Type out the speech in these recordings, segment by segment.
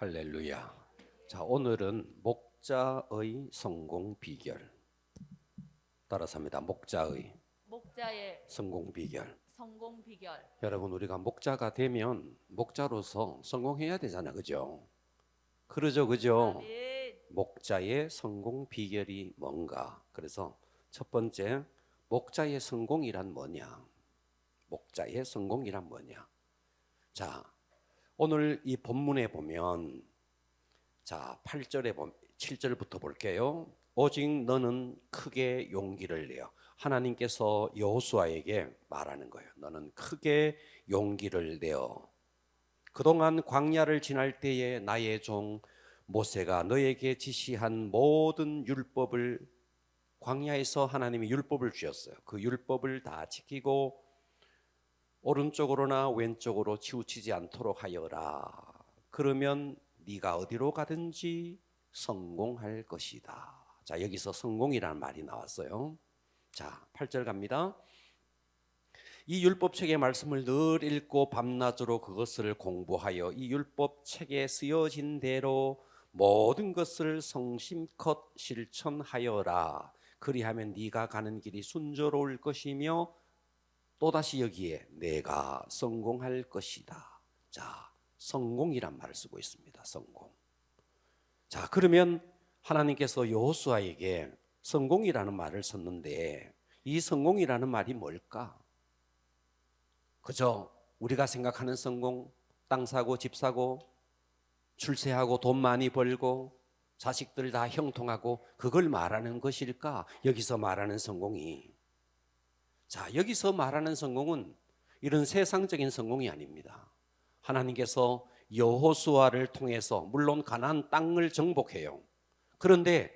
할렐루야. 자, 오늘은 목자의 성공 비결. 따라서 합니다. 목자의 성공 비결. 성공 비결. 여러분, 우리가 목자가 되면 목자로서 성공해야 되잖아, 그죠? 그죠? 아멘. 목자의 성공 비결이 뭔가? 그래서 첫 번째, 목자의 성공이란 뭐냐? 목자의 성공이란 뭐냐? 자, 오늘 이 본문에 보면, 자, 8절에 7절부터 볼게요. 오직 너는 크게 용기를 내어. 하나님께서 여호수아에게 말하는 거예요. 너는 크게 용기를 내어. 그동안 광야를 지날 때에 나의 종 모세가 너에게 지시한 모든 율법을, 광야에서 하나님이 율법을 주셨어요. 그 율법을 다 지키고 오른쪽으로나 왼쪽으로 치우치지 않도록 하여라. 그러면 네가 어디로 가든지 성공할 것이다. 자, 여기서 성공이라는 말이 나왔어요. 자, 8절 갑니다. 이 율법책의 말씀을 늘 읽고 밤낮으로 그것을 공부하여 이 율법책에 쓰여진 대로 모든 것을 성심껏 실천하여라. 그리하면 네가 가는 길이 순조로울 것이며 또다시 여기에 내가 성공할 것이다. 자, 성공이란 말을 쓰고 있습니다. 성공. 자, 그러면 하나님께서 여호수아에게 성공이라는 말을 썼는데 이 성공이라는 말이 뭘까? 그죠? 우리가 생각하는 성공, 땅 사고 집 사고 출세하고 돈 많이 벌고 자식들 다 형통하고 그걸 말하는 것일까? 여기서 말하는 성공이, 자, 여기서 말하는 성공은 이런 세상적인 성공이 아닙니다. 하나님께서 여호수아를 통해서 물론 가나안 땅을 정복해요. 그런데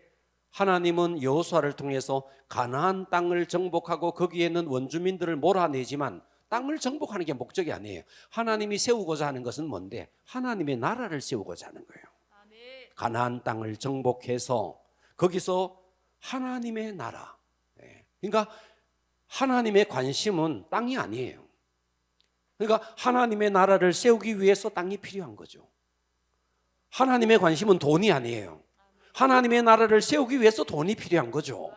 하나님은 여호수아를 통해서 가나안 땅을 정복하고 거기에 있는 원주민들을 몰아내지만 땅을 정복하는 게 목적이 아니에요. 하나님이 세우고자 하는 것은 뭔데? 하나님의 나라를 세우고자 하는 거예요. 아멘. 가나안 땅을 정복해서 거기서 하나님의 나라, 그러니까 하나님의 관심은 땅이 아니에요. 그러니까 하나님의 나라를 세우기 위해서 땅이 필요한 거죠. 하나님의 관심은 돈이 아니에요. 하나님의 나라를 세우기 위해서 돈이 필요한 거죠.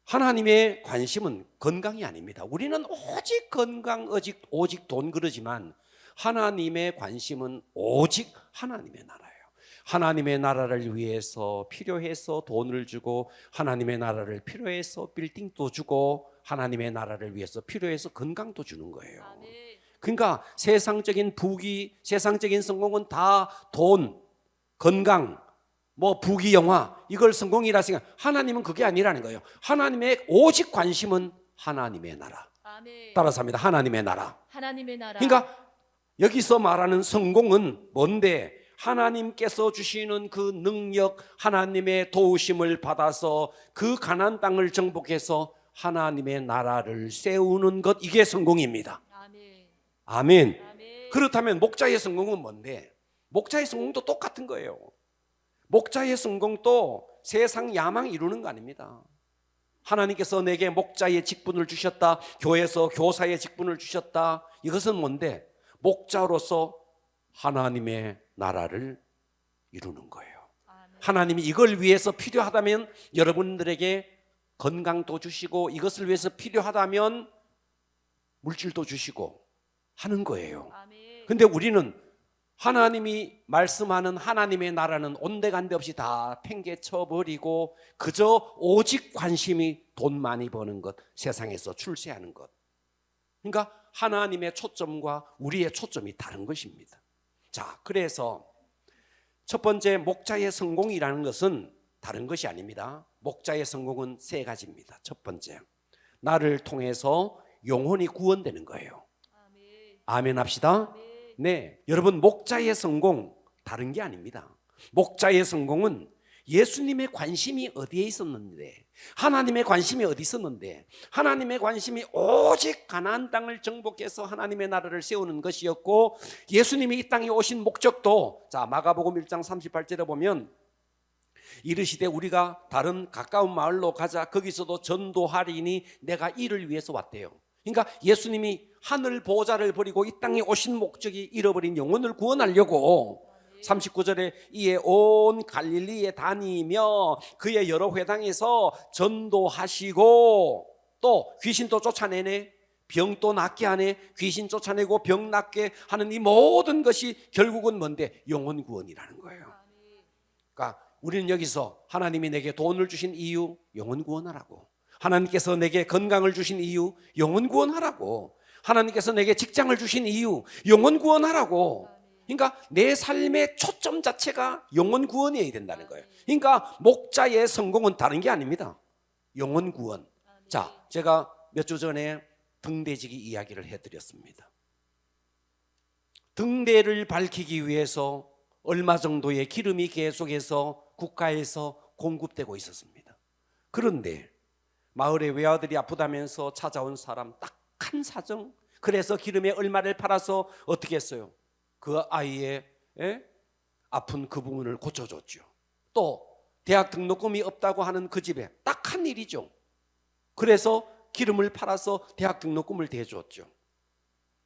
하나님의 관심은 건강이 아닙니다. 우리는 오직 건강, 오직 돈 그러지만 하나님의 관심은 오직 하나님의 나라예요. 하나님의 나라를 위해서 필요해서 돈을 주고, 하나님의 나라를 필요해서 빌딩도 주고, 하나님의 나라를 위해서 필요해서 건강도 주는 거예요. 그러니까 세상적인 부귀, 세상적인 성공은 다 돈, 건강, 부귀 영화, 이걸 성공이라 생각. 하나님은 그게 아니라는 거예요. 하나님의 오직 관심은 하나님의 나라. 아멘. 따라서 합니다. 하나님의 나라. 하나님의 나라. 그러니까 여기서 말하는 성공은 뭔데? 하나님께서 주시는 그 능력, 하나님의 도우심을 받아서 그 가나안 땅을 정복해서 하나님의 나라를 세우는 것, 이게 성공입니다. 아멘. 아멘. 아멘. 그렇다면 목자의 성공은 뭔데? 목자의 성공도 똑같은 거예요. 목자의 성공도 세상 야망 이루는 거 아닙니다. 하나님께서 내게 목자의 직분을 주셨다, 교회에서 교사의 직분을 주셨다. 이것은 뭔데? 목자로서 하나님의 나라를 이루는 거예요. 아멘. 하나님이 이걸 위해서 필요하다면 여러분들에게 건강도 주시고, 이것을 위해서 필요하다면 물질도 주시고 하는 거예요. 아멘. 근데 우리는 하나님이 말씀하는 하나님의 나라는 온데간데 없이 다 팽개쳐버리고 그저 오직 관심이 돈 많이 버는 것, 세상에서 출세하는 것. 그러니까 하나님의 초점과 우리의 초점이 다른 것입니다. 자, 그래서 첫 번째, 목자의 성공이라는 것은 다른 것이 아닙니다. 목자의 성공은 세 가지입니다. 첫 번째, 나를 통해서 영혼이 구원되는 거예요. 아멘. 아멘 합시다. 아멘. 네, 여러분, 목자의 성공 다른 게 아닙니다. 목자의 성공은 예수님의 관심이 어디에 있었는데, 하나님의 관심이 어디 있었는데, 하나님의 관심이 오직 가나안 땅을 정복해서 하나님의 나라를 세우는 것이었고, 예수님이 이 땅에 오신 목적도, 자, 마가복음 1장 38절에 보면 이르시되 우리가 다른 가까운 마을로 가자, 거기서도 전도하리니 내가 이를 위해서 왔대요. 그러니까 예수님이 하늘 보좌를 버리고 이 땅에 오신 목적이 잃어버린 영혼을 구원하려고 39절에 이에 온 갈릴리에 다니며 그의 여러 회당에서 전도하시고 또 귀신도 쫓아내네, 병도 낫게 하네, 귀신 쫓아내고 병 낫게 하는 이 모든 것이 결국은 뭔데? 영혼 구원이라는 거예요. 그러니까 우리는 여기서 하나님이 내게 돈을 주신 이유, 영혼 구원하라고. 하나님께서 내게 건강을 주신 이유, 영혼 구원하라고. 하나님께서 내게 직장을 주신 이유, 영혼 구원하라고. 그러니까 내 삶의 초점 자체가 영혼 구원이어야 된다는 거예요. 그러니까 목자의 성공은 다른 게 아닙니다. 영혼 구원. 자, 제가 몇 주 전에 등대지기 이야기를 해드렸습니다. 등대를 밝히기 위해서 얼마 정도의 기름이 계속해서 국가에서 공급되고 있었습니다. 그런데 마을의 외아들이 아프다면서 찾아온 사람 딱 한 사정, 그래서 기름에 얼마를 팔아서 어떻게 했어요? 그 아이의 아픈 그 부분을 고쳐줬죠. 또 대학 등록금이 없다고 하는 그 집에 딱 한 일이죠. 그래서 기름을 팔아서 대학 등록금을 대줬죠.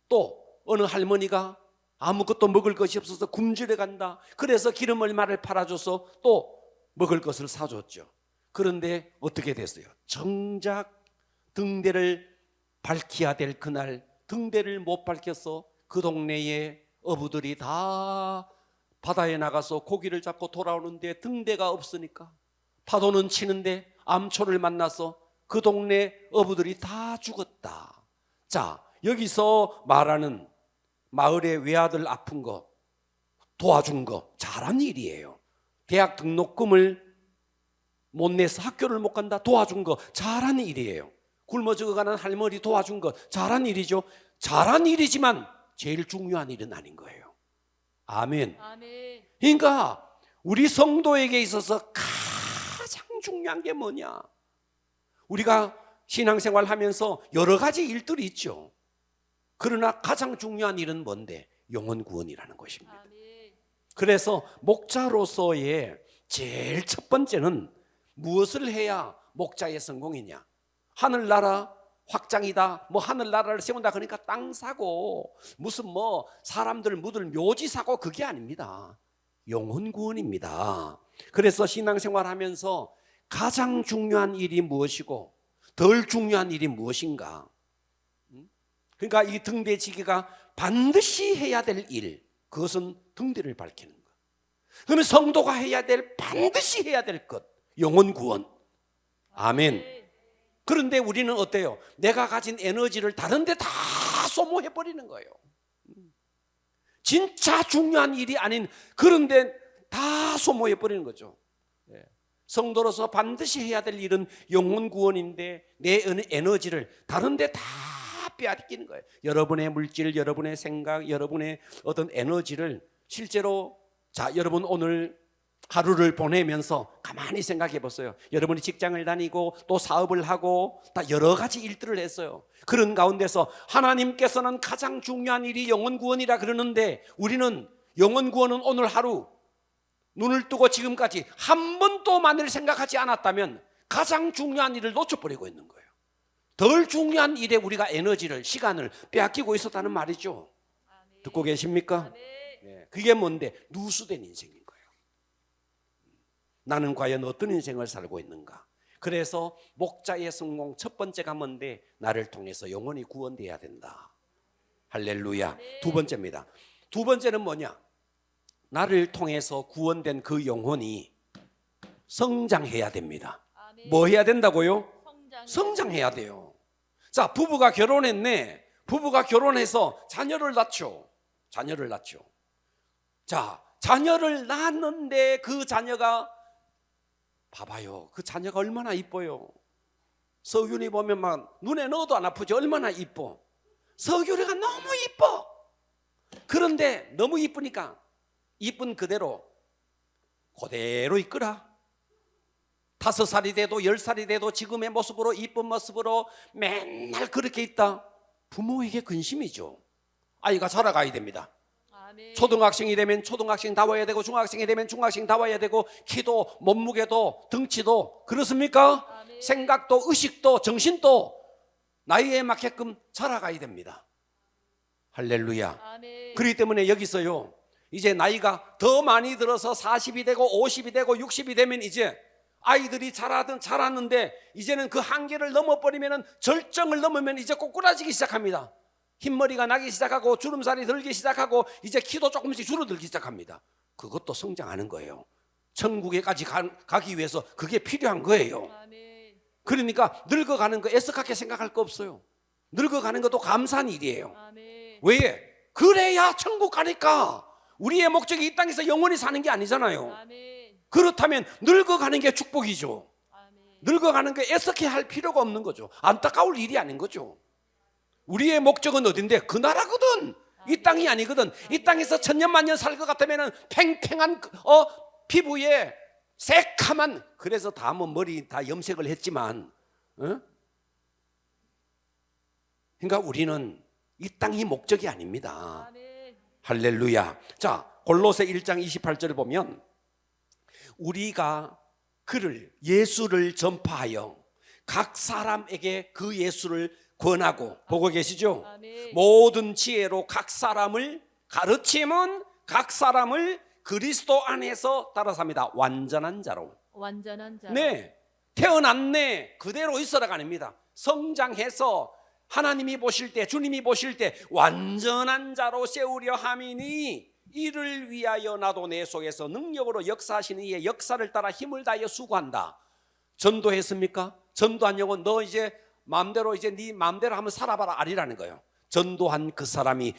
또 어느 할머니가 아무것도 먹을 것이 없어서 굶주려 간다. 그래서 기름 얼마를 팔아줘서 또 먹을 것을 사줬죠. 그런데 어떻게 됐어요? 정작 등대를 밝혀야 될 그날 등대를 못 밝혀서 그 동네의 어부들이 다 바다에 나가서 고기를 잡고 돌아오는데 등대가 없으니까 파도는 치는데 암초를 만나서 그 동네 어부들이 다 죽었다. 자, 여기서 말하는 마을의 외아들 아픈 거 도와준 거 잘한 일이에요. 대학 등록금을 못 내서 학교를 못 간다, 도와준 거 잘한 일이에요. 굶어 죽어가는 할머니 도와준 거 잘한 일이죠. 잘한 일이지만 제일 중요한 일은 아닌 거예요. 아멘. 그러니까 우리 성도에게 있어서 가장 중요한 게 뭐냐? 우리가 신앙생활 하면서 여러 가지 일들이 있죠. 그러나 가장 중요한 일은 뭔데? 영혼 구원이라는 것입니다. 그래서 목자로서의 제일 첫 번째는 무엇을 해야 목자의 성공이냐? 하늘나라 확장이다, 뭐 하늘나라를 세운다 그러니까 땅 사고 무슨 뭐 사람들 묻을 묘지 사고 그게 아닙니다. 영혼 구원입니다. 그래서 신앙생활 하면서 가장 중요한 일이 무엇이고 덜 중요한 일이 무엇인가? 그러니까 이 등대지기가 반드시 해야 될 일, 그것은 등대를 밝히는 것. 그러면 성도가 해야 될, 반드시 해야 될 것, 영혼 구원. 아멘. 그런데 우리는 어때요? 내가 가진 에너지를 다른 데 다 소모해 버리는 거예요. 진짜 중요한 일이 아닌 그런 데 다 소모해 버리는 거죠. 성도로서 반드시 해야 될 일은 영혼 구원인데 내 에너지를 다른 데 다 빼앗기는 거예요. 여러분의 물질, 여러분의 생각, 여러분의 어떤 에너지를 실제로, 자, 여러분 오늘 하루를 보내면서 가만히 생각해 보세요. 여러분이 직장을 다니고 또 사업을 하고 다 여러 가지 일들을 했어요. 그런 가운데서 하나님께서는 가장 중요한 일이 영혼 구원이라 그러는데 우리는 영혼 구원은 오늘 하루 눈을 뜨고 지금까지 한 번도만을 생각하지 않았다면 가장 중요한 일을 놓쳐버리고 있는 거예요. 덜 중요한 일에 우리가 에너지를, 시간을 빼앗기고 있었다는 말이죠. 듣고 계십니까? 그게 뭔데? 누수된 인생인 거예요. 나는 과연 어떤 인생을 살고 있는가? 그래서 목자의 성공 첫 번째가 뭔데? 나를 통해서 영혼이 구원돼야 된다. 할렐루야. 두 번째입니다. 두 번째는 뭐냐? 나를 통해서 구원된 그 영혼이 성장해야 됩니다. 뭐 해야 된다고요? 성장해야 돼요. 자, 부부가 결혼했네. 부부가 결혼해서 자녀를 낳죠. 자녀를 낳죠. 자, 자녀를 낳았는데 그 자녀가 봐봐요. 그 자녀가 얼마나 이뻐요. 서균이 보면 막 눈에 넣어도 안 아프죠. 얼마나 이뻐. 서균이가 너무 이뻐. 그런데 너무 이쁘니까 이쁜 그대로 이끌어. 5살이 돼도 10살이 돼도 지금의 모습으로, 이쁜 모습으로 맨날 그렇게 있다. 부모에게 근심이죠. 아이가 자라가야 됩니다. 초등학생이 되면 초등학생다워야 되고 중학생이 되면 중학생다워야 되고 키도 몸무게도 덩치도 그렇습니까? 생각도 의식도 정신도 나이에 맞게끔 자라가야 됩니다. 할렐루야. 그렇기 때문에 여기서요, 이제 나이가 더 많이 들어서 40이 되고 50이 되고 60이 되면 이제 아이들이 자랐는데 이제는 그 한계를 넘어버리면, 절정을 넘으면 이제 꼬꾸라지기 시작합니다. 흰머리가 나기 시작하고 주름살이 들기 시작하고 이제 키도 조금씩 줄어들기 시작합니다. 그것도 성장하는 거예요. 천국에까지 가기 위해서 그게 필요한 거예요. 아멘. 그러니까 늙어가는 거 애석하게 생각할 거 없어요. 늙어가는 것도 감사한 일이에요. 아멘. 왜? 그래야 천국 가니까. 우리의 목적이 이 땅에서 영원히 사는 게 아니잖아요. 아멘. 그렇다면 늙어가는 게 축복이죠. 아멘. 늙어가는 게 애석해 할 필요가 없는 거죠. 안타까울 일이 아닌 거죠. 우리의 목적은 어딘데? 그 나라거든. 이 땅이 아니거든. 이 땅에서 천년만년 살 것 같으면 팽팽한 피부에 새카만, 그래서 다 뭐 머리 다 염색을 했지만, 그러니까 우리는 이 땅이 목적이 아닙니다. 아멘. 할렐루야. 자, 골로새 1장 28절을 보면 우리가 그를, 예수를 전파하여 각 사람에게 그 예수를 권하고, 보고 계시죠? 아멘. 모든 지혜로 각 사람을 가르치면 각 사람을 그리스도 안에서 따라삽니다. 완전한 자로. 완전한 자. 네, 태어났네 그대로 있어라가 아닙니다. 성장해서 하나님이 보실 때, 주님이 보실 때 완전한 자로 세우려 함이니 이를 위하여 나도 내 속에서 능력으로 역사하시는 이의 역사를 따라 힘을 다하여 수고한다. 전도했습니까? 전도한 영혼, 너 이제 마음대로 이제 네 마음대로 한번 살아봐라 아니라는 거예요. 전도한 그 사람이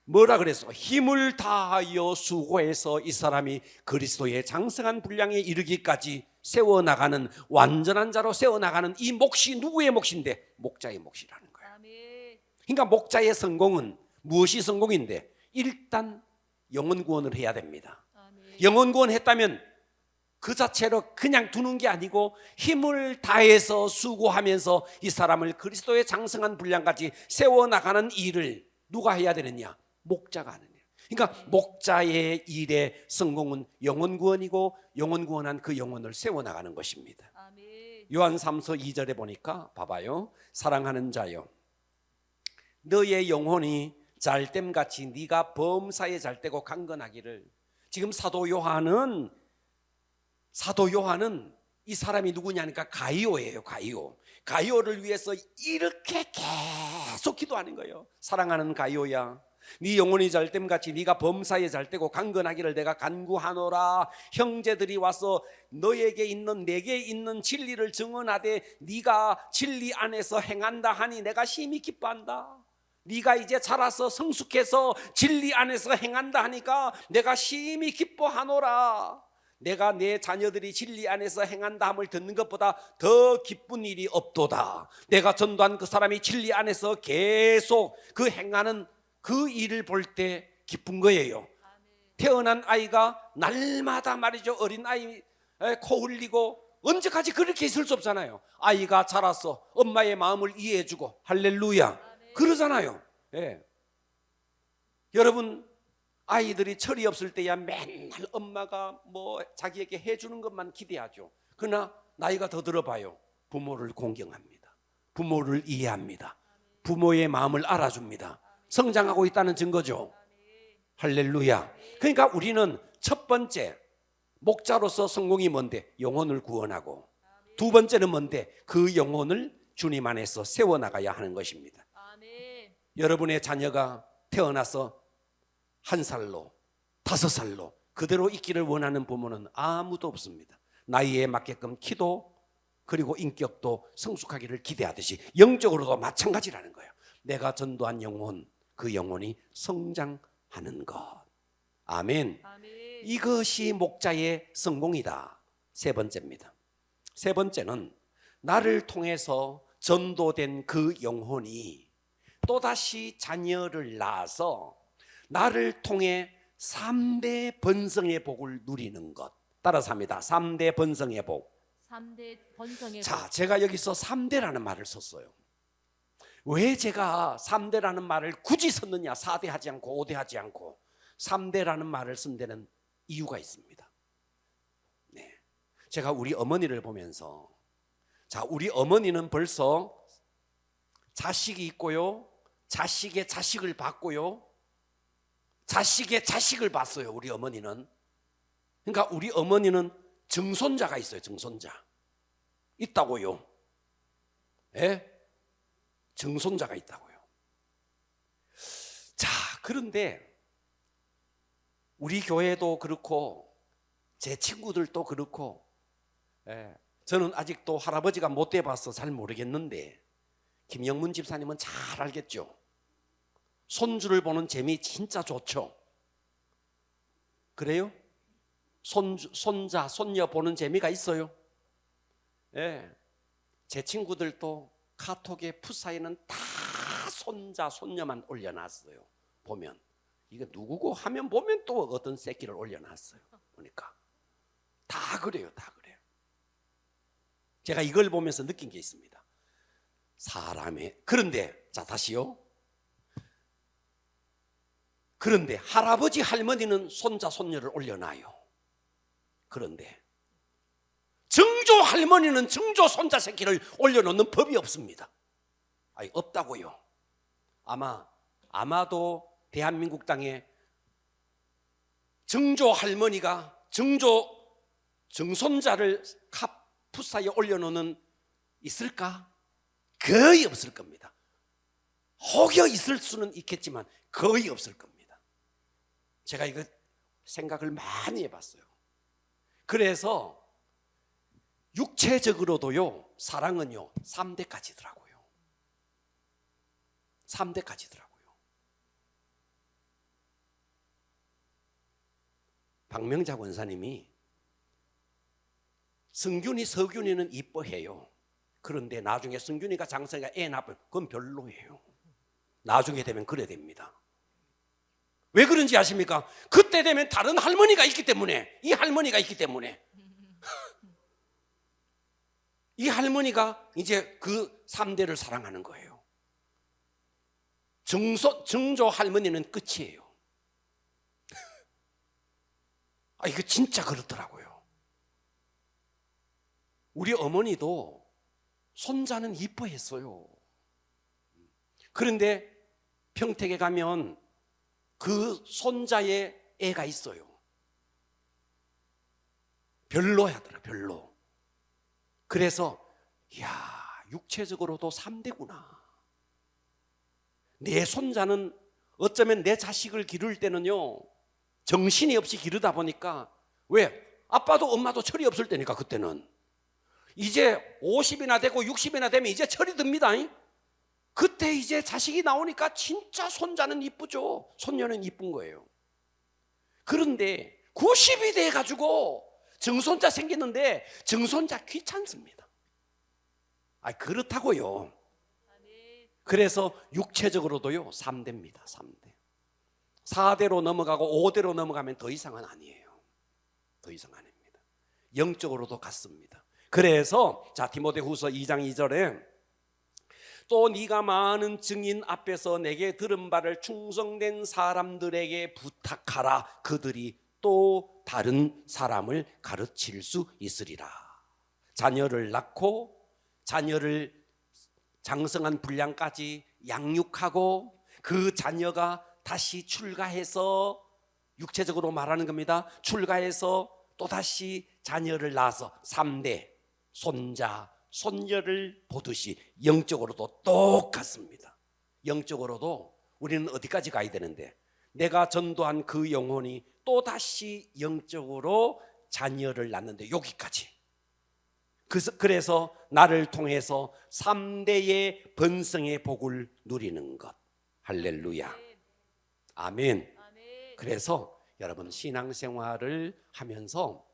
뭐라 그랬어? 힘을 다하여 수고해서 이 사람이 그리스도의 장성한 분량에 이르기까지 세워나가는, 완전한 자로 세워나가는 이 몫이 누구의 몫인데? 목자의 몫이라는 거예요. 아멘. 그러니까 목자의 성공은 무엇이 성공인데? 일단 영혼 구원을 해야 됩니다. 아멘. 영혼 구원 했다면 그 자체로 그냥 두는 게 아니고 힘을 다해서 수고하면서 이 사람을 그리스도의 장성한 분량까지 세워나가는 일을 누가 해야 되느냐? 목자가 하는 일. 그러니까 목자의 일의 성공은 영혼 구원이고, 영혼 구원한 그 영혼을 세워나가는 것입니다. 아멘. 요한 3서 2절에 보니까 봐봐요. 사랑하는 자여, 너의 영혼이 잘됨같이 네가 범사에 잘되고 강건하기를. 지금 사도 요한은 이 사람이 누구냐니까 가이오예요. 가이오를 위해서 이렇게 계속 기도하는 거예요. 사랑하는 가이오야, 네 영혼이 잘됨같이 네가 범사에 잘되고 강건하기를 내가 간구하노라. 형제들이 와서 너에게 있는, 내게 있는 진리를 증언하되 네가 진리 안에서 행한다 하니 내가 심히 기뻐한다. 네가 이제 자라서 성숙해서 진리 안에서 행한다 하니까 내가 심히 기뻐하노라. 내가 내 자녀들이 진리 안에서 행한다 함을 듣는 것보다 더 기쁜 일이 없도다. 내가 전도한 그 사람이 진리 안에서 계속 그 행하는 그 일을 볼 때 기쁜 거예요. 태어난 아이가 날마다 말이죠, 어린 아이 코 흘리고 언제까지 그렇게 있을 수 없잖아요. 아이가 자라서 엄마의 마음을 이해해주고, 할렐루야, 그러잖아요. 예. 여러분, 아이들이 철이 없을 때야 맨날 엄마가 뭐 자기에게 해주는 것만 기대하죠. 그러나 나이가 더 들어봐요. 부모를 공경합니다. 부모를 이해합니다. 부모의 마음을 알아줍니다. 성장하고 있다는 증거죠. 할렐루야. 그러니까 우리는 첫 번째 목자로서 성공이 뭔데? 영혼을 구원하고, 두 번째는 뭔데? 그 영혼을 주님 안에서 세워나가야 하는 것입니다. 아멘. 여러분의 자녀가 태어나서 1살로 5살로 그대로 있기를 원하는 부모는 아무도 없습니다. 나이에 맞게끔 키도 그리고 인격도 성숙하기를 기대하듯이 영적으로도 마찬가지라는 거예요. 내가 전도한 영혼, 그 영혼이 성장하는 것. 아멘. 아멘. 이것이 목자의 성공이다. 세 번째입니다. 세 번째는 나를 통해서 전도된 그 영혼이 또다시 자녀를 낳아서 나를 통해 3대 번성의 복을 누리는 것. 따라서 합니다. 3대 번성의 복. 3대 번성의 자, 제가 여기서 3대라는 말을 썼어요. 왜 제가 3대라는 말을 굳이 썼느냐? 4대 하지 않고 5대 하지 않고 3대라는 말을 쓴 데는 이유가 있습니다. 네. 제가 우리 어머니를 보면서, 자, 우리 어머니는 벌써 자식이 있고요, 자식의 자식을 받고요, 자식의 자식을 봤어요. 우리 어머니는. 그러니까 우리 어머니는 증손자가 있어요. 증손자 있다고요. 예? 증손자가 있다고요. 자, 그런데 우리 교회도 그렇고 제 친구들도 그렇고, 예, 저는 아직도 할아버지가 못 돼봐서 잘 모르겠는데 김영문 집사님은 잘 알겠죠. 손주를 보는 재미 진짜 좋죠. 그래요? 손자, 손녀 보는 재미가 있어요. 예, 제 친구들도 카톡에 푸사에는 다 손자, 손녀만 올려놨어요. 보면 이거 누구고 하면 보면 또 어떤 새끼를 올려놨어요. 보니까 다 그래요. 다 그래요. 제가 이걸 보면서 느낀 게 있습니다. 사람의, 그런데 자 다시요. 그런데 할아버지 할머니는 손자 손녀를 올려놔요. 그런데 증조 할머니는 증조 손자 새끼를 올려놓는 법이 없습니다. 아니, 없다고요. 아마도 대한민국 땅에 증조 할머니가 증손자를 카푸사에 올려놓는 있을까? 거의 없을 겁니다. 혹여 있을 수는 있겠지만 거의 없을 겁니다. 제가 이거 생각을 많이 해봤어요. 그래서 육체적으로도요, 사랑은요 3대까지더라고요. 3대까지더라고요. 박명자 권사님이 승균이 서균이는 이뻐해요. 그런데 나중에 승균이가 장성이가 애 낳으면 그건 별로예요. 나중에 되면 그래 됩니다. 왜 그런지 아십니까? 그때 되면 다른 할머니가 있기 때문에, 이 할머니가 있기 때문에 이 할머니가 이제 그 3대를 사랑하는 거예요. 증조 할머니는 끝이에요. 이거 진짜 그렇더라고요. 우리 어머니도 손자는 이뻐했어요. 그런데 평택에 가면 그 손자의 애가 있어요. 별로야더라, 별로. 그래서 육체적으로도 3대구나. 내 손자는 어쩌면 내 자식을 기를 때는요 정신이 없이 기르다 보니까, 왜? 아빠도 엄마도 철이 없을 때니까. 그때는 이제 50이나 되고 60이나 되면 이제 철이 듭니다. 그때 이제 자식이 나오니까 진짜 손자는 이쁘죠. 손녀는 이쁜 거예요. 그런데 90이 돼가지고 증손자 생기는데 증손자 귀찮습니다. 그렇다고요. 그래서 육체적으로도요 3대입니다. 3대. 4대로 넘어가고 5대로 넘어가면 더 이상은 아니에요. 더 이상 아닙니다. 영적으로도 같습니다. 그래서 자 디모데후서 2장 2절에 또 네가 많은 증인 앞에서 내게 들은 바를 충성된 사람들에게 부탁하라. 그들이 또 다른 사람을 가르칠 수 있으리라. 자녀를 낳고 자녀를 장성한 분량까지 양육하고 그 자녀가 다시 출가해서, 육체적으로 말하는 겁니다. 출가해서 또다시 자녀를 낳아서 3대 손자 손녀를 보듯이 영적으로도 똑같습니다. 영적으로도 우리는 어디까지 가야 되는데, 내가 전도한 그 영혼이 또다시 영적으로 자녀를 낳는데 여기까지. 그래서 나를 통해서 3대의 번성의 복을 누리는 것. 할렐루야. 아멘. 그래서 여러분 신앙생활을 하면서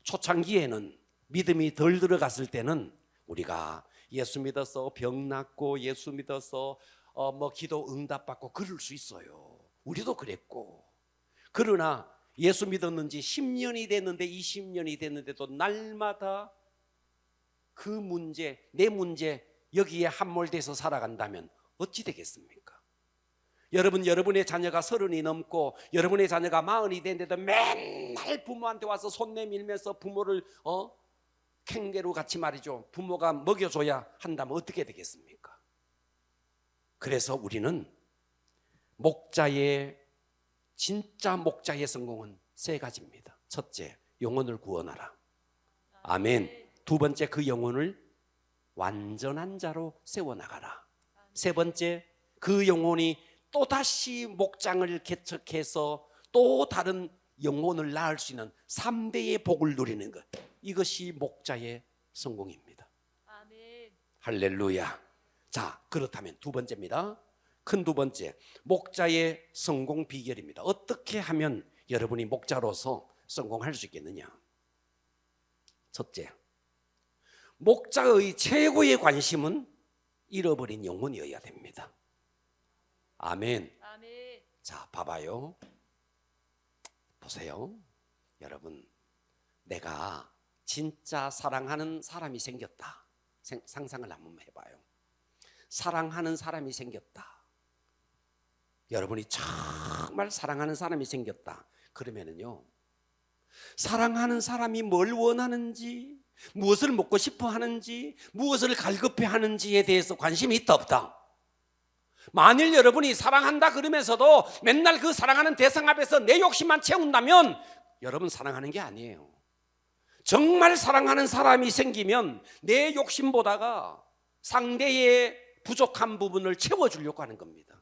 초창기에는 믿음이 덜 들어갔을 때는 우리가 예수 믿어서 병 낫고 예수 믿어서 기도 응답받고 그럴 수 있어요. 우리도 그랬고. 그러나 예수 믿었는지 10년이 됐는데 20년이 됐는데도 날마다 그 문제, 내 문제 여기에 함몰돼서 살아간다면 어찌 되겠습니까? 여러분, 여러분의 자녀가 30이 넘고 여러분의 자녀가 40이 됐는데도 맨날 부모한테 와서 손 내밀면서 부모를 캥거루 같이 말이죠, 부모가 먹여줘야 한다면 어떻게 되겠습니까? 그래서 우리는 목자의 진짜 목자의 성공은 세 가지입니다. 첫째, 영혼을 구원하라. 아멘. 두 번째, 그 영혼을 완전한 자로 세워나가라. 세 번째, 그 영혼이 또다시 목장을 개척해서 또 다른 영혼을 낳을 수 있는 3대의 복을 누리는 것. 이것이 목자의 성공입니다. 아멘. 할렐루야. 자, 그렇다면 두 번째입니다. 큰 두 번째, 목자의 성공 비결입니다. 어떻게 하면 여러분이 목자로서 성공할 수 있겠느냐? 첫째, 목자의 최고의 관심은 잃어버린 영혼이어야 됩니다. 아멘. 아멘. 자, 봐봐요. 보세요. 여러분, 내가 진짜 사랑하는 사람이 생겼다. 상상을 한번 해봐요. 사랑하는 사람이 생겼다. 여러분이 정말 사랑하는 사람이 생겼다. 그러면은요, 사랑하는 사람이 뭘 원하는지, 무엇을 먹고 싶어 하는지, 무엇을 갈급해 하는지에 대해서 관심이 있다 없다? 만일 여러분이 사랑한다 그러면서도 맨날 그 사랑하는 대상 앞에서 내 욕심만 채운다면 여러분 사랑하는 게 아니에요. 정말 사랑하는 사람이 생기면 내 욕심보다가 상대의 부족한 부분을 채워주려고 하는 겁니다.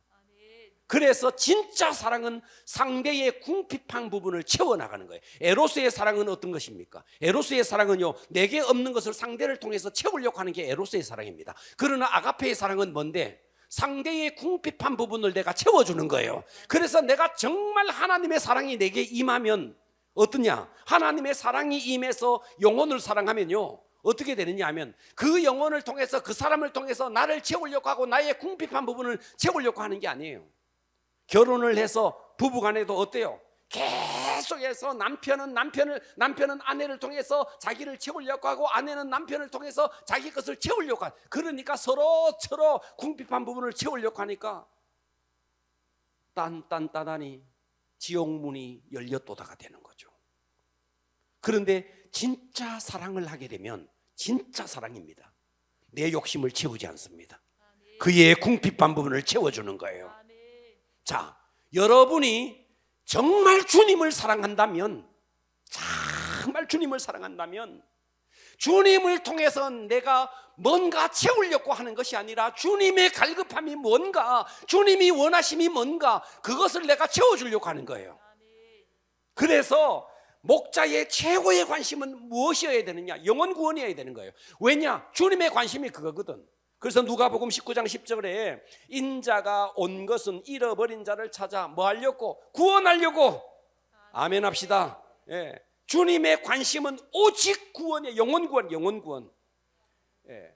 그래서 진짜 사랑은 상대의 궁핍한 부분을 채워나가는 거예요. 에로스의 사랑은 어떤 것입니까? 에로스의 사랑은요, 내게 없는 것을 상대를 통해서 채우려고 하는 게 에로스의 사랑입니다. 그러나 아가페의 사랑은 뭔데? 상대의 궁핍한 부분을 내가 채워주는 거예요. 그래서 내가 정말 하나님의 사랑이 내게 임하면 어떠냐? 하나님의 사랑이 임해서 영혼을 사랑하면요, 어떻게 되느냐 하면 그 영혼을 통해서, 그 사람을 통해서 나를 채우려고 하고 나의 궁핍한 부분을 채우려고 하는 게 아니에요. 결혼을 해서 부부간에도 어때요? 계속해서 남편은 아내를 통해서 자기를 채우려고 하고, 아내는 남편을 통해서 자기 것을 채우려고 하고, 그러니까 서로 궁핍한 부분을 채우려고 하니까 딴딴따다니 지옥문이 열렸도다가 되는 거죠. 그런데 진짜 사랑을 하게 되면, 진짜 사랑입니다, 내 욕심을 채우지 않습니다. 그의 궁핍한 부분을 채워주는 거예요. 자, 여러분이 정말 주님을 사랑한다면, 정말 주님을 사랑한다면, 주님을 통해서 내가 뭔가 채우려고 하는 것이 아니라 주님의 갈급함이 뭔가, 주님이 원하심이 뭔가, 그것을 내가 채워주려고 하는 거예요. 그래서 목자의 최고의 관심은 무엇이어야 되느냐? 영혼 구원이어야 되는 거예요. 왜냐? 주님의 관심이 그거거든. 그래서 누가복음 19장 10절에 인자가 온 것은 잃어버린 자를 찾아 뭐 하려고? 구원하려고. 아멘 합시다. 예. 주님의 관심은 오직 구원이에요. 영혼 구원. 예.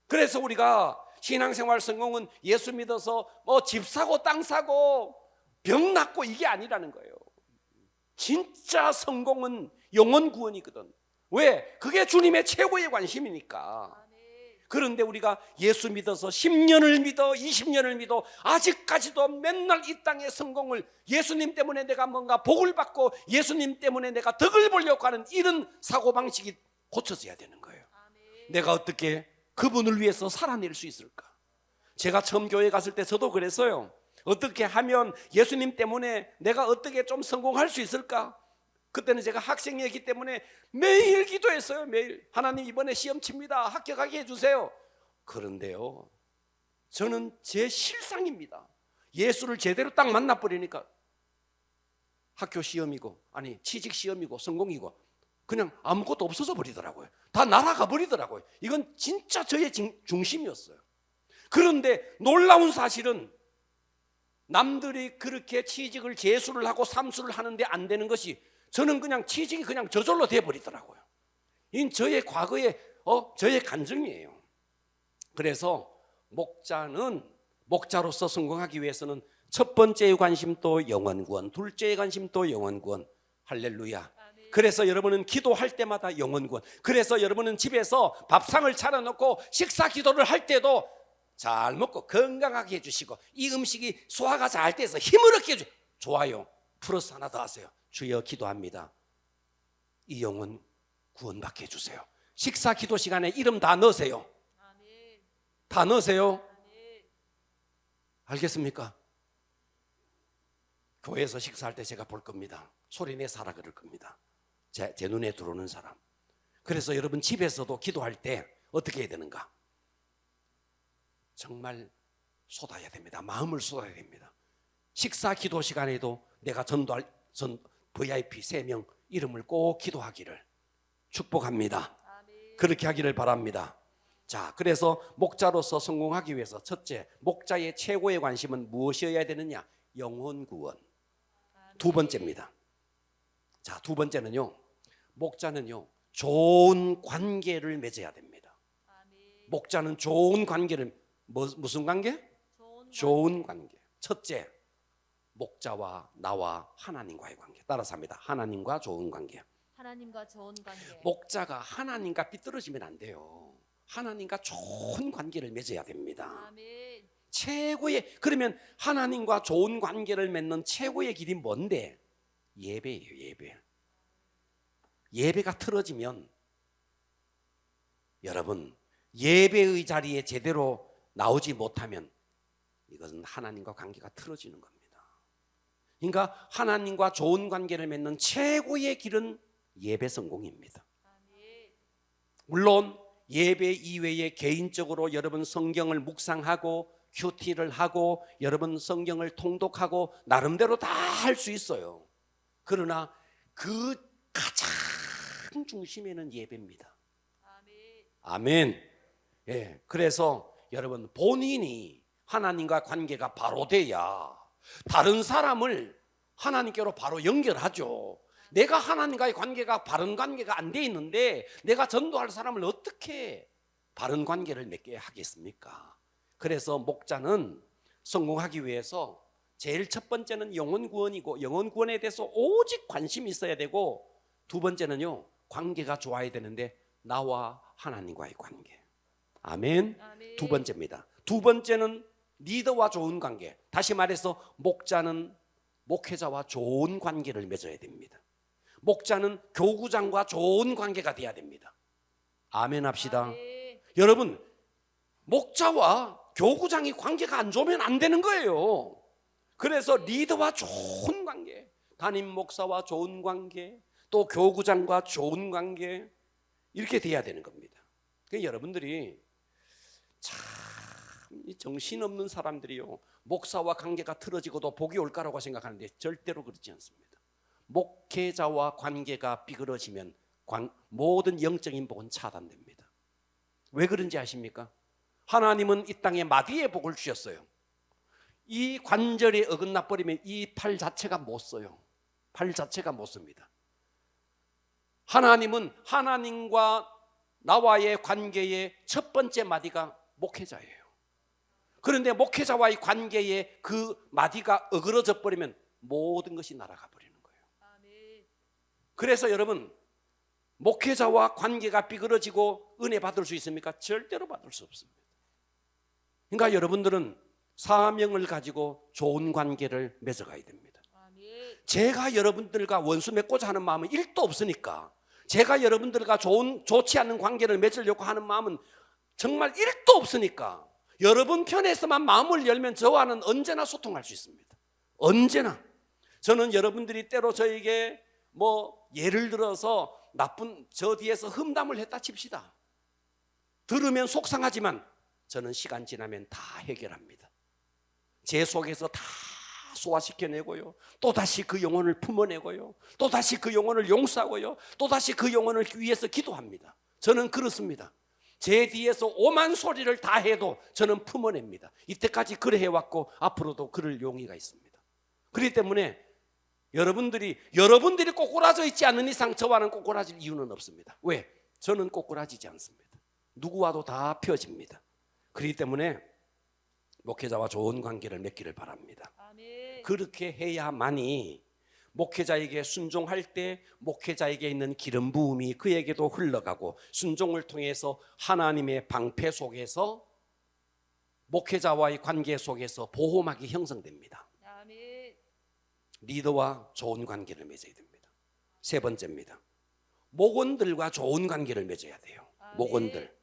그래서 우리가 신앙생활 성공은 예수 믿어서 뭐 집 사고 땅 사고 병 낫고 이게 아니라는 거예요. 진짜 성공은 영혼 구원이거든. 왜? 그게 주님의 최고의 관심이니까. 그런데 우리가 예수 믿어서 10년을 믿어 20년을 믿어 아직까지도 맨날 이 땅의 성공을, 예수님 때문에 내가 뭔가 복을 받고 예수님 때문에 내가 덕을 보려고 하는 이런 사고방식이 고쳐져야 되는 거예요. 내가 어떻게 그분을 위해서 살아낼 수 있을까? 제가 처음 교회 갔을 때 저도 그랬어요. 어떻게 하면 예수님 때문에 내가 어떻게 좀 성공할 수 있을까? 그때는 제가 학생이었기 때문에 매일 기도했어요. 매일. 하나님 이번에 시험 칩니다. 합격하게 해주세요. 그런데요, 저는 제 실상입니다. 예수를 제대로 딱 만나버리니까 학교 시험이고, 아니 취직 시험이고 성공이고 그냥 아무것도 없어져 버리더라고요. 다 날아가 버리더라고요. 이건 진짜 저의 중심이었어요. 그런데 놀라운 사실은 남들이 그렇게 취직을 재수를 하고 삼수를 하는데 안 되는 것이, 저는 그냥 취직이 그냥 저절로 돼버리더라고요. 이건 저의 과거의 저의 간증이에요. 그래서 목자로서 성공하기 위해서는 첫 번째의 관심도 영혼구원, 둘째의 관심도 영혼구원. 할렐루야. 그래서 여러분은 기도할 때마다 영혼구원. 그래서 여러분은 집에서 밥상을 차려놓고 식사 기도를 할 때도 잘 먹고 건강하게 해주시고, 이 음식이 소화가 잘 돼서 힘을 얻게 해줘. 좋아요. 플러스 하나 더 하세요. 주여 기도합니다, 이 영혼 구원받게 해주세요. 식사 기도 시간에 이름 다 넣으세요. 다 넣으세요. 알겠습니까? 교회에서 식사할 때 제가 볼 겁니다. 소리 내사라 그럴 겁니다. 제 눈에 들어오는 사람. 그래서 여러분 집에서도 기도할 때 어떻게 해야 되는가? 정말 쏟아야 됩니다. 마음을 쏟아야 됩니다. 식사 기도 시간에도 내가 전도할 VIP 3명 이름을 꼭 기도하기를 축복합니다. 아멘. 그렇게 하기를 바랍니다. 자, 그래서 목자로서 성공하기 위해서 첫째, 목자의 최고의 관심은 무엇이어야 되느냐? 영혼 구원. 두 번째입니다. 자, 두 번째는요, 목자는요 좋은 관계를 맺어야 됩니다. 아멘. 목자는 좋은 관계를 무슨 관계? 좋은 관계. 첫째, 목자와 나와 하나님과의 관계. 따라서 합니다. 하나님과 좋은 관계. 하나님과 좋은 관계. 목자가 하나님과 삐뚤어지면 안 돼요. 하나님과 좋은 관계를 맺어야 됩니다. 아멘. 그러면 하나님과 좋은 관계를 맺는 최고의 길이 뭔데? 예배예요, 예배. 예배가 틀어지면 여러분 예배의 자리에 제대로 나오지 못하면 이것은 하나님과 관계가 틀어지는 겁니다. 그러니까 하나님과 좋은 관계를 맺는 최고의 길은 예배 성공입니다. 아멘. 물론 예배 이외에 개인적으로 여러분 성경을 묵상하고 큐티를 하고 여러분 성경을 통독하고 나름대로 다 할 수 있어요. 그러나 그 가장 중심에는 예배입니다. 아멘. 아멘. 예, 그래서 여러분 본인이 하나님과 관계가 바로 돼야 다른 사람을 하나님께로 바로 연결하죠. 내가 하나님과의 관계가 바른 관계가 안 돼 있는데 내가 전도할 사람을 어떻게 바른 관계를 맺게 하겠습니까? 그래서 목자는 성공하기 위해서 제일 첫 번째는 영혼 구원이고 영혼 구원에 대해서 오직 관심이 있어야 되고 두 번째는요 관계가 좋아야 되는데 나와 하나님과의 관계. 아멘. 아멘. 두 번째입니다. 두 번째는 리더와 좋은 관계. 다시 말해서 목자는 목회자와 좋은 관계를 맺어야 됩니다. 목자는 교구장과 좋은 관계가 돼야 됩니다. 아멘 합시다. 아멘. 여러분 목자와 교구장이 관계가 안 좋으면 안 되는 거예요. 그래서 리더와 좋은 관계, 담임 목사와 좋은 관계, 또 교구장과 좋은 관계 이렇게 돼야 되는 겁니다. 그러니까 여러분들이 참 정신없는 사람들이요 목사와 관계가 틀어지고도 복이 올 거라고 생각하는데 절대로 그렇지 않습니다. 목회자와 관계가 삐그러지면 모든 영적인 복은 차단됩니다. 왜 그런지 아십니까? 하나님은 이 땅에 마디의 복을 주셨어요. 이 관절이 어긋나 버리면 이 팔 자체가 못 써요. 팔 자체가 못 씁니다. 하나님은 하나님과 나와의 관계의 첫 번째 마디가 목회자예요. 그런데 목회자와의 관계에 그 마디가 어그러져 버리면 모든 것이 날아가 버리는 거예요. 아멘. 그래서 여러분 목회자와 관계가 삐그러지고 은혜 받을 수 있습니까? 절대로 받을 수 없습니다. 그러니까 여러분들은 사명을 가지고 좋은 관계를 맺어가야 됩니다. 아멘. 제가 여러분들과 원수 맺고자 하는 마음은 1도 없으니까 제가 여러분들과 좋지 않은 관계를 맺으려고 하는 마음은 정말 1도 없으니까 여러분 편에서만 마음을 열면 저와는 언제나 소통할 수 있습니다. 언제나. 저는 여러분들이 때로 저에게 예를 들어서 나쁜 저 뒤에서 험담을 했다 칩시다. 들으면 속상하지만 저는 시간 지나면 다 해결합니다. 제 속에서 다 소화시켜내고요. 또다시 그 영혼을 품어내고요. 또다시 그 영혼을 용서하고요. 또다시 그 영혼을 위해서 기도합니다. 저는 그렇습니다. 제 뒤에서 오만 소리를 다 해도 저는 품어냅니다. 이때까지 그래 해왔고 앞으로도 그럴 용의가 있습니다. 그렇기 때문에 여러분들이 꼬꾸라져 있지 않는 이상 저와는 꼬꾸라질 이유는 없습니다. 왜? 저는 꼬꾸라지지 않습니다. 누구와도 다 펴집니다. 그렇기 때문에 목회자와 좋은 관계를 맺기를 바랍니다. 아멘. 그렇게 해야만이 목회자에게 순종할 때 목회자에게 있는 기름 부음이 그에게도 흘러가고 순종을 통해서 하나님의 방패 속에서 목회자와의 관계 속에서 보호막이 형성됩니다. 아멘. 리더와 좋은 관계를 맺어야 됩니다. 세 번째입니다. 목원들과 좋은 관계를 맺어야 돼요. 목원들.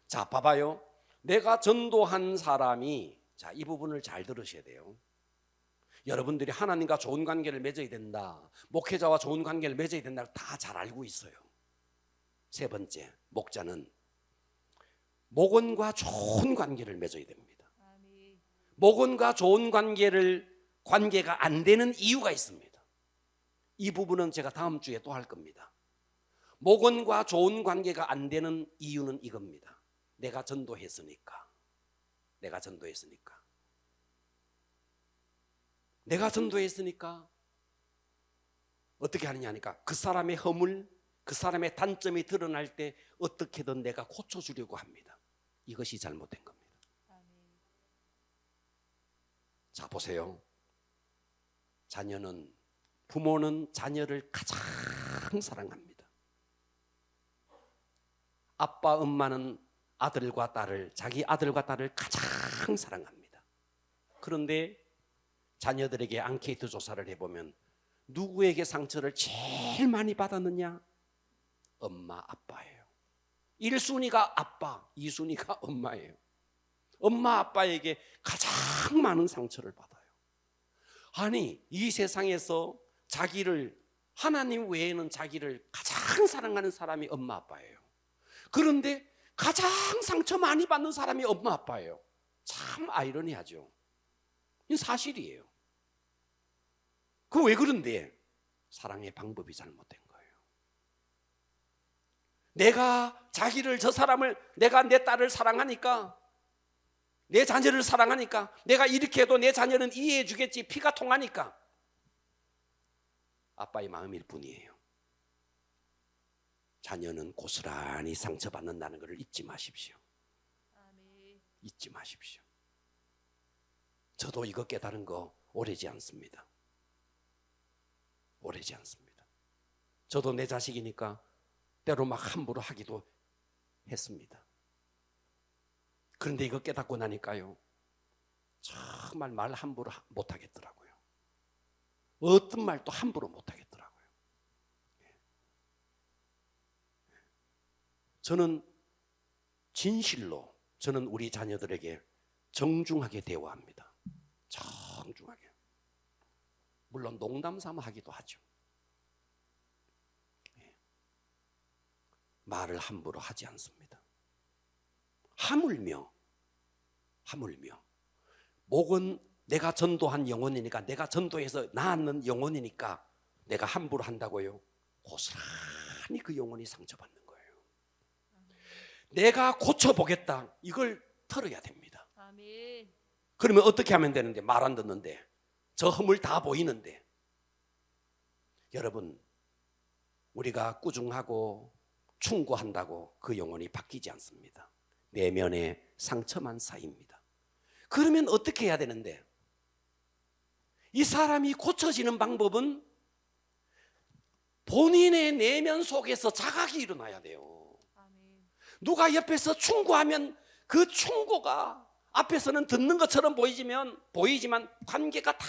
자, 봐봐요. 내가 전도한 사람이 이 부분을 잘 들으셔야 돼요. 여러분들이 하나님과 좋은 관계를 맺어야 된다, 목회자와 좋은 관계를 맺어야 된다, 다 잘 알고 있어요. 세 번째, 목자는 목원과 좋은 관계를 맺어야 됩니다. 아멘. 목원과 좋은 관계가 안 되는 이유가 있습니다. 이 부분은 제가 다음 주에 또 할 겁니다. 목원과 좋은 관계가 안 되는 이유는 이겁니다. 내가 전도했으니까. 어떻게 하느냐 하니까 그 사람의 허물, 그 사람의 단점이 드러날 때 어떻게든 내가 고쳐주려고 합니다. 이것이 잘못된 겁니다. 아멘. 자, 보세요. 부모는 자녀를 가장 사랑합니다. 아빠, 엄마는 자기 아들과 딸을 가장 사랑합니다. 그런데 자녀들에게 앙케이트 조사를 해보면 누구에게 상처를 제일 많이 받았느냐? 엄마, 아빠예요. 1순위가 아빠, 2순위가 엄마예요. 엄마, 아빠에게 가장 많은 상처를 받아요. 아니, 이 세상에서 하나님 외에는 자기를 가장 사랑하는 사람이 엄마, 아빠예요. 그런데 가장 상처 많이 받는 사람이 엄마, 아빠예요. 참 아이러니하죠. 이건 사실이에요. 그 왜 그런데? 사랑의 방법이 잘못된 거예요. 내가 내 딸을 사랑하니까, 내 자녀를 사랑하니까, 내가 이렇게 해도 내 자녀는 이해해 주겠지, 피가 통하니까 아빠의 마음일 뿐이에요. 자녀는 고스란히 상처받는다는 것을 잊지 마십시오. 아멘. 잊지 마십시오. 저도 이거 깨달은 거 오래지 않습니다. 저도 내 자식이니까 때로 막 함부로 하기도 했습니다. 그런데 이거 깨닫고 나니까요, 정말 말 함부로 못 하겠더라고요. 어떤 말도 함부로 못 하겠더라고요. 저는 진실로 우리 자녀들에게 정중하게 대화합니다. 정중하게. 물론 농담 삼아 하기도 하죠. 말을 함부로 하지 않습니다. 하물며 목은 내가 전도한 영혼이니까, 내가 전도해서 낳는 영혼이니까 내가 함부로 한다고요? 고스란히 그 영혼이 상처받는 거예요. 내가 고쳐보겠다, 이걸 털어야 됩니다. 아멘. 그러면 어떻게 하면 되는데? 말 안 듣는데, 저 허물 다 보이는데. 여러분, 우리가 꾸중하고 충고한다고 그 영혼이 바뀌지 않습니다. 내면의 상처만 쌓입니다. 그러면 어떻게 해야 되는데? 이 사람이 고쳐지는 방법은 본인의 내면 속에서 자각이 일어나야 돼요. 아멘. 누가 옆에서 충고하면 그 충고가 앞에서는 듣는 것처럼 보이지만 관계가 다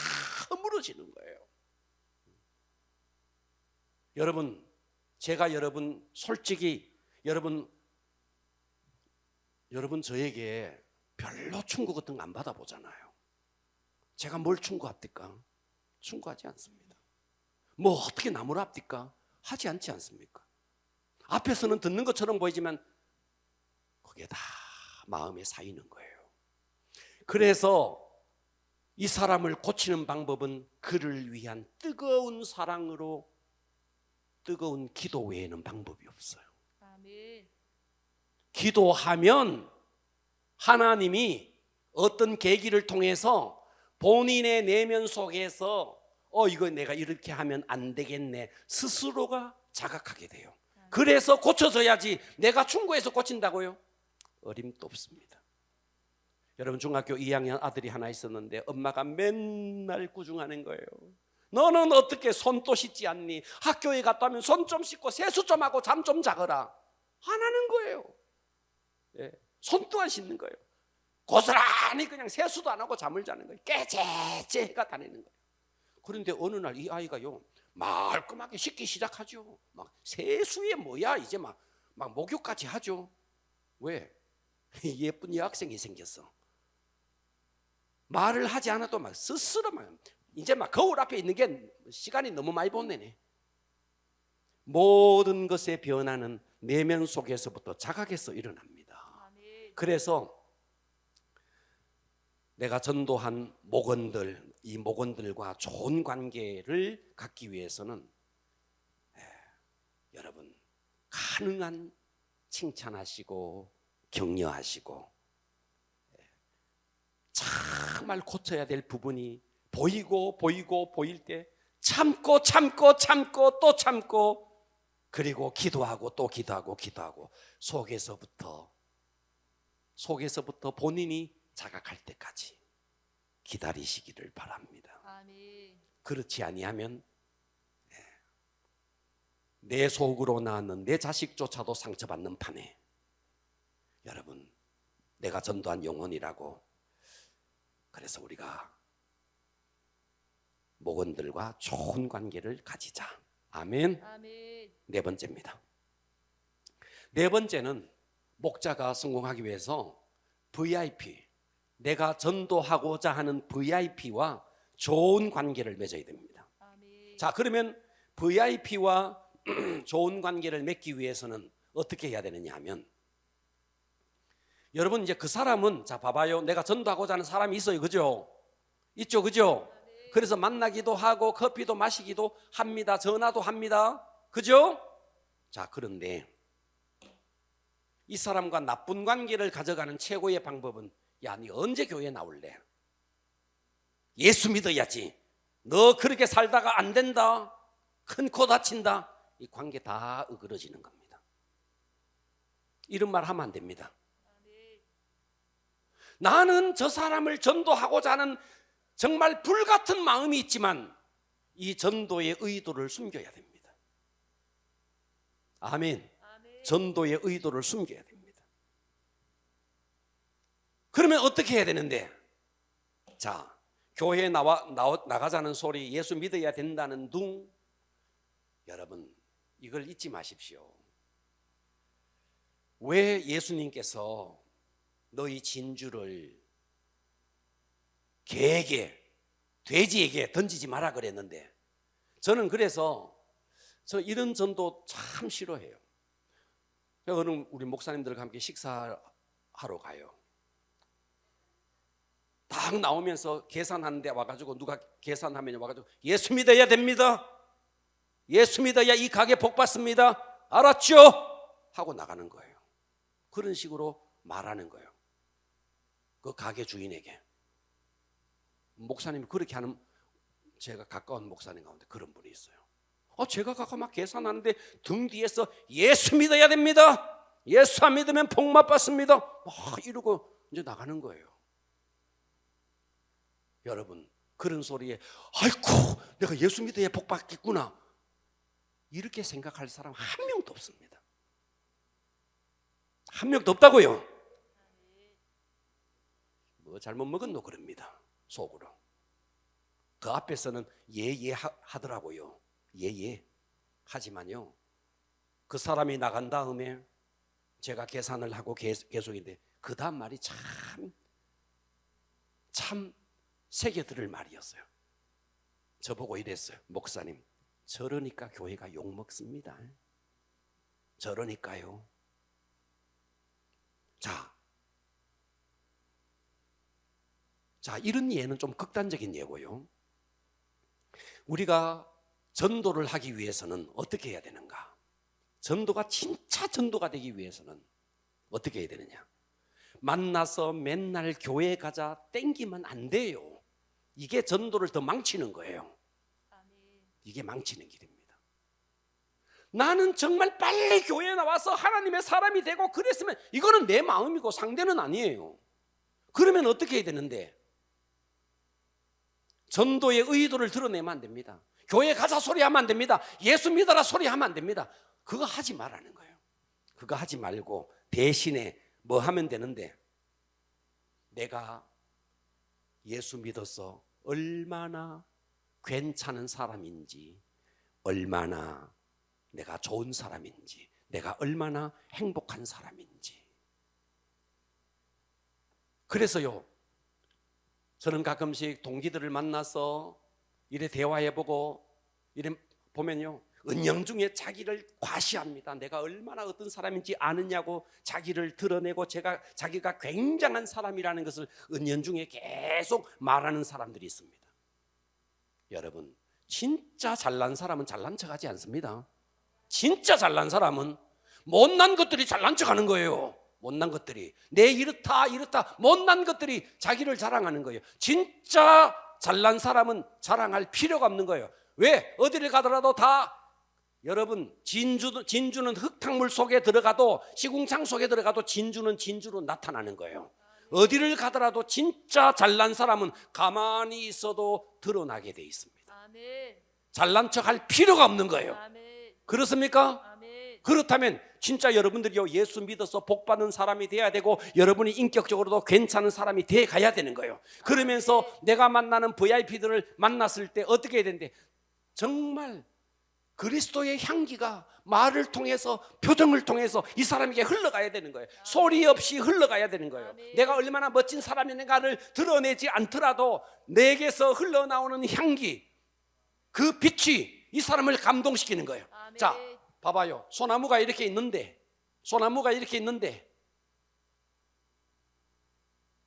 허물어지는 거예요. 여러분, 제가 솔직히 여러분 저에게 별로 충고 같은 거 안 받아보잖아요. 제가 뭘 충고합니까? 충고하지 않습니다. 뭐 어떻게 나무라 합니까? 하지 않지 않습니까? 앞에서는 듣는 것처럼 보이지만 그게 다 마음에 쌓이는 거예요. 그래서 이 사람을 고치는 방법은 그를 위한 뜨거운 사랑으로, 뜨거운 기도 외에는 방법이 없어요. 아멘. 기도하면 하나님이 어떤 계기를 통해서 본인의 내면 속에서 이거 내가 이렇게 하면 안 되겠네, 스스로가 자각하게 돼요. 그래서 고쳐져야지. 내가 충고해서 고친다고요? 어림도 없습니다. 여러분, 중학교 2학년 아들이 하나 있었는데 엄마가 맨날 꾸중하는 거예요. 너는 어떻게 손도 씻지 않니? 학교에 갔다 오면 손 좀 씻고 세수 좀 하고 잠 좀 자거라. 안 하는 거예요. 손도 안 씻는 거예요. 고스란히 그냥 세수도 안 하고 잠을 자는 거예요. 깨재재가 다니는 거예요. 그런데 어느 날 이 아이가요, 말끔하게 씻기 시작하죠. 막 세수에 뭐야, 이제 막 목욕까지 하죠. 왜? 예쁜 여학생이 생겼어. 말을 하지 않아도 막 스스로 막 이제 막 거울 앞에 있는 게 시간이 너무 많이 보내네. 모든 것의 변화는 내면 속에서부터 자각에서 일어납니다. 아멘. 그래서 내가 전도한 목원들, 이 목원들과 좋은 관계를 갖기 위해서는 여러분 가능한 칭찬하시고 격려하시고 정말 고쳐야 될 부분이 보이고 보일 때 참고 또 참고 그리고 기도하고 또 기도하고 속에서부터 본인이 자각할 때까지 기다리시기를 바랍니다. 아멘. 그렇지 아니하면 내 속으로 낳는 내 자식조차도 상처받는 판에 여러분 내가 전도한 영혼이라고 그래서 우리가 목원들과 좋은 관계를 가지자. 아멘. 아멘. 네 번째입니다. 네 번째는 목자가 성공하기 위해서 VIP, 내가 전도하고자 하는 VIP와 좋은 관계를 맺어야 됩니다. 아멘. 자, 그러면 VIP와 좋은 관계를 맺기 위해서는 어떻게 해야 되느냐 하면 여러분 이제 그 사람은 자 봐봐요. 내가 전도하고자 하는 사람이 있어요. 그죠? 있죠. 그죠? 그래서 만나기도 하고 커피도 마시기도 합니다. 전화도 합니다. 그죠? 자, 그런데 이 사람과 나쁜 관계를 가져가는 최고의 방법은 야, 네 언제 교회에 나올래? 예수 믿어야지. 너 그렇게 살다가 안 된다. 큰 코 다친다. 이 관계 다 으그러지는 겁니다. 이런 말 하면 안 됩니다. 나는 저 사람을 전도하고자 하는 정말 불같은 마음이 있지만 이 전도의 의도를 숨겨야 됩니다. 아멘. 전도의 의도를 숨겨야 됩니다. 그러면 어떻게 해야 되는데? 자, 교회에 나가자는 소리, 예수 믿어야 된다는 둥, 여러분 이걸 잊지 마십시오. 왜 예수님께서 너희 진주를 개에게, 돼지에게 던지지 마라 그랬는데 저는 그래서 저 이런 전도 참 싫어해요. 저는 우리 목사님들과 함께 식사하러 가요. 딱 나오면서 계산하는데 와가지고 누가 계산하면 와가지고 예수 믿어야 됩니다. 예수 믿어야 이 가게 복 받습니다. 알았죠? 하고 나가는 거예요. 그런 식으로 말하는 거예요. 그 가게 주인에게. 목사님이 그렇게 하는 제가 가까운 목사님 가운데 그런 분이 있어요. 제가 가서 막 계산하는데 등 뒤에서 예수 믿어야 됩니다. 예수 안 믿으면 복만 받습니다. 막 이러고 이제 나가는 거예요. 여러분 그런 소리에 아이고 내가 예수 믿어야 복 받겠구나 이렇게 생각할 사람 한 명도 없습니다. 한 명도 없다고요. 뭐 잘못 먹었노 그럽니다. 속으로. 그 앞에서는 예예 하더라고요. 예예 하지만요 그 사람이 나간 다음에 제가 계산을 하고 계속인데 그 다음 말이 참 새겨들을 말이었어요. 저보고 이랬어요. 목사님 저러니까 교회가 욕먹습니다. 저러니까요. 자 이런 예는 좀 극단적인 예고요. 우리가 전도를 하기 위해서는 어떻게 해야 되는가? 전도가 진짜 전도가 되기 위해서는 어떻게 해야 되느냐? 만나서 맨날 교회 가자 땡기면 안 돼요. 이게 전도를 더 망치는 거예요. 이게 망치는 길입니다. 나는 정말 빨리 교회에 나와서 하나님의 사람이 되고 그랬으면 이거는 내 마음이고 상대는 아니에요. 그러면 어떻게 해야 되는데? 전도의 의도를 드러내면 안 됩니다. 교회 가자 소리하면 안 됩니다. 예수 믿어라 소리하면 안 됩니다. 그거 하지 말라는 거예요. 그거 하지 말고 대신에 뭐 하면 되는데 내가 예수 믿어서 얼마나 괜찮은 사람인지 얼마나 내가 좋은 사람인지 내가 얼마나 행복한 사람인지 그래서요 저는 가끔씩 동기들을 만나서 이래 대화해보고 이래 보면요, 은연중에 자기를 과시합니다. 내가 얼마나 어떤 사람인지 아느냐고 자기를 드러내고 자기가 굉장한 사람이라는 것을 은연중에 계속 말하는 사람들이 있습니다. 여러분, 진짜 잘난 사람은 잘난 척하지 않습니다. 진짜 잘난 사람은 못난 것들이 잘난 척하는 거예요. 못난 것들이 내 이렇다 못난 것들이 자기를 자랑하는 거예요. 진짜 잘난 사람은 자랑할 필요가 없는 거예요. 왜? 어디를 가더라도 다 여러분 진주는 흙탕물 속에 들어가도 시궁창 속에 들어가도 진주는 진주로 나타나는 거예요. 어디를 가더라도 진짜 잘난 사람은 가만히 있어도 드러나게 돼 있습니다. 아멘. 잘난 척할 필요가 없는 거예요. 아멘. 그렇습니까? 아멘. 그렇다면 진짜 여러분들이요, 예수 믿어서 복 받는 사람이 돼야 되고 여러분이 인격적으로도 괜찮은 사람이 돼 가야 되는 거예요. 그러면서 내가 만나는 VIP들을 만났을 때 어떻게 해야 되는데, 정말 그리스도의 향기가 말을 통해서 표정을 통해서 이 사람에게 흘러가야 되는 거예요. 소리 없이 흘러가야 되는 거예요. 내가 얼마나 멋진 사람인가를 드러내지 않더라도 내게서 흘러나오는 향기, 그 빛이 이 사람을 감동시키는 거예요. 아멘. 자, 봐봐요. 소나무가 이렇게 있는데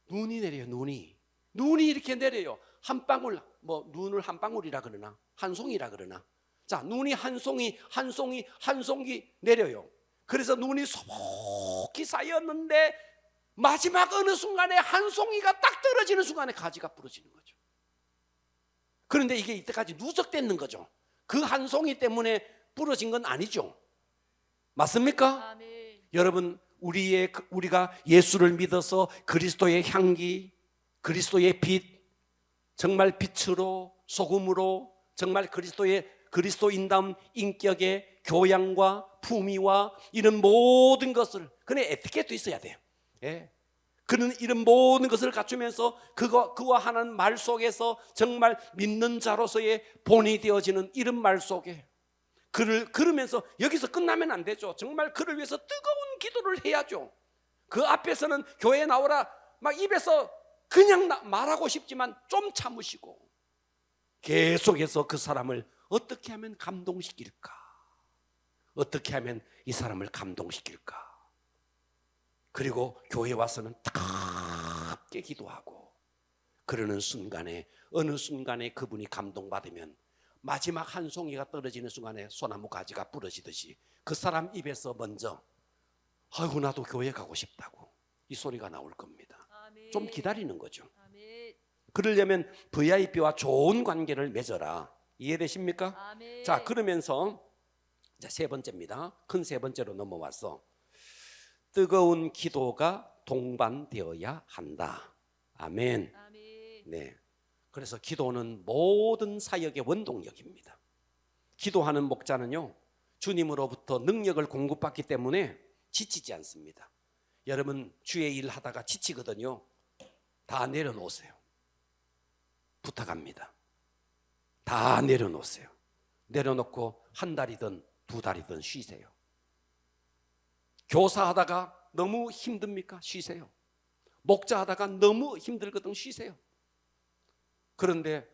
눈이 내려요. 눈이 이렇게 내려요. 한 방울, 뭐 눈을 한 방울이라 그러나 한 송이라 그러나, 자, 눈이 한 송이 내려요. 그래서 눈이 소복히 쌓였는데 마지막 어느 순간에 한 송이가 딱 떨어지는 순간에 가지가 부러지는 거죠. 그런데 이게 이때까지 누적됐는 거죠. 그 한 송이 때문에 부러진 건 아니죠. 맞습니까? 아멘. 여러분, 우리가 예수를 믿어서 그리스도의 향기, 그리스도의 빛, 정말 빛으로 소금으로 정말 그리스도인다운 인격의 교양과 품위와 이런 모든 것을, 그는 에티켓도 있어야 돼요. 예. 그는 이런 모든 것을 갖추면서 그와 하는 말 속에서 정말 믿는 자로서의 본이 되어지는 이런 말 속에 그러면서 여기서 끝나면 안 되죠. 정말 그를 위해서 뜨거운 기도를 해야죠. 그 앞에서는 교회 나오라 막 입에서 그냥 말하고 싶지만 좀 참으시고 계속해서 그 사람을 어떻게 하면 감동시킬까? 어떻게 하면 이 사람을 감동시킬까? 그리고 교회 와서는 따갑게 기도하고 그러는 순간에 어느 순간에 그분이 감동받으면 마지막 한 송이가 떨어지는 순간에 소나무 가지가 부러지듯이 그 사람 입에서 먼저 아이고 나도 교회 가고 싶다고 이 소리가 나올 겁니다. 아멘. 좀 기다리는 거죠. 아멘. 그러려면 VIP와 좋은 관계를 맺어라. 이해되십니까? 아멘. 자, 그러면서 이제 세 번째입니다. 큰 세 번째로 넘어와서 뜨거운 기도가 동반되어야 한다. 아멘. 아멘. 네. 그래서 기도는 모든 사역의 원동력입니다. 기도하는 목자는요, 주님으로부터 능력을 공급받기 때문에 지치지 않습니다. 여러분 주의 일 하다가 지치거든요. 다 내려놓으세요. 부탁합니다. 다 내려놓으세요. 내려놓고 한 달이든 두 달이든 쉬세요. 교사하다가 너무 힘듭니까? 쉬세요. 목자하다가 너무 힘들거든 쉬세요. 그런데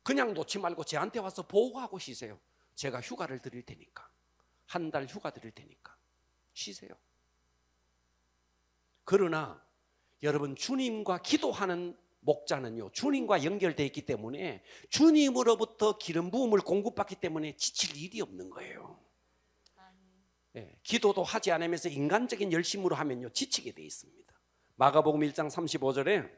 그냥 놓지 말고 저한테 와서 보고하고 쉬세요. 제가 휴가를 드릴 테니까, 한 달 휴가 드릴 테니까 쉬세요. 그러나 여러분 주님과 기도하는 목자는요, 주님과 연결되어 있기 때문에 주님으로부터 기름 부음을 공급받기 때문에 지칠 일이 없는 거예요. 예, 기도도 하지 않으면서 인간적인 열심으로 하면요 지치게 돼 있습니다. 마가복음 1장 35절에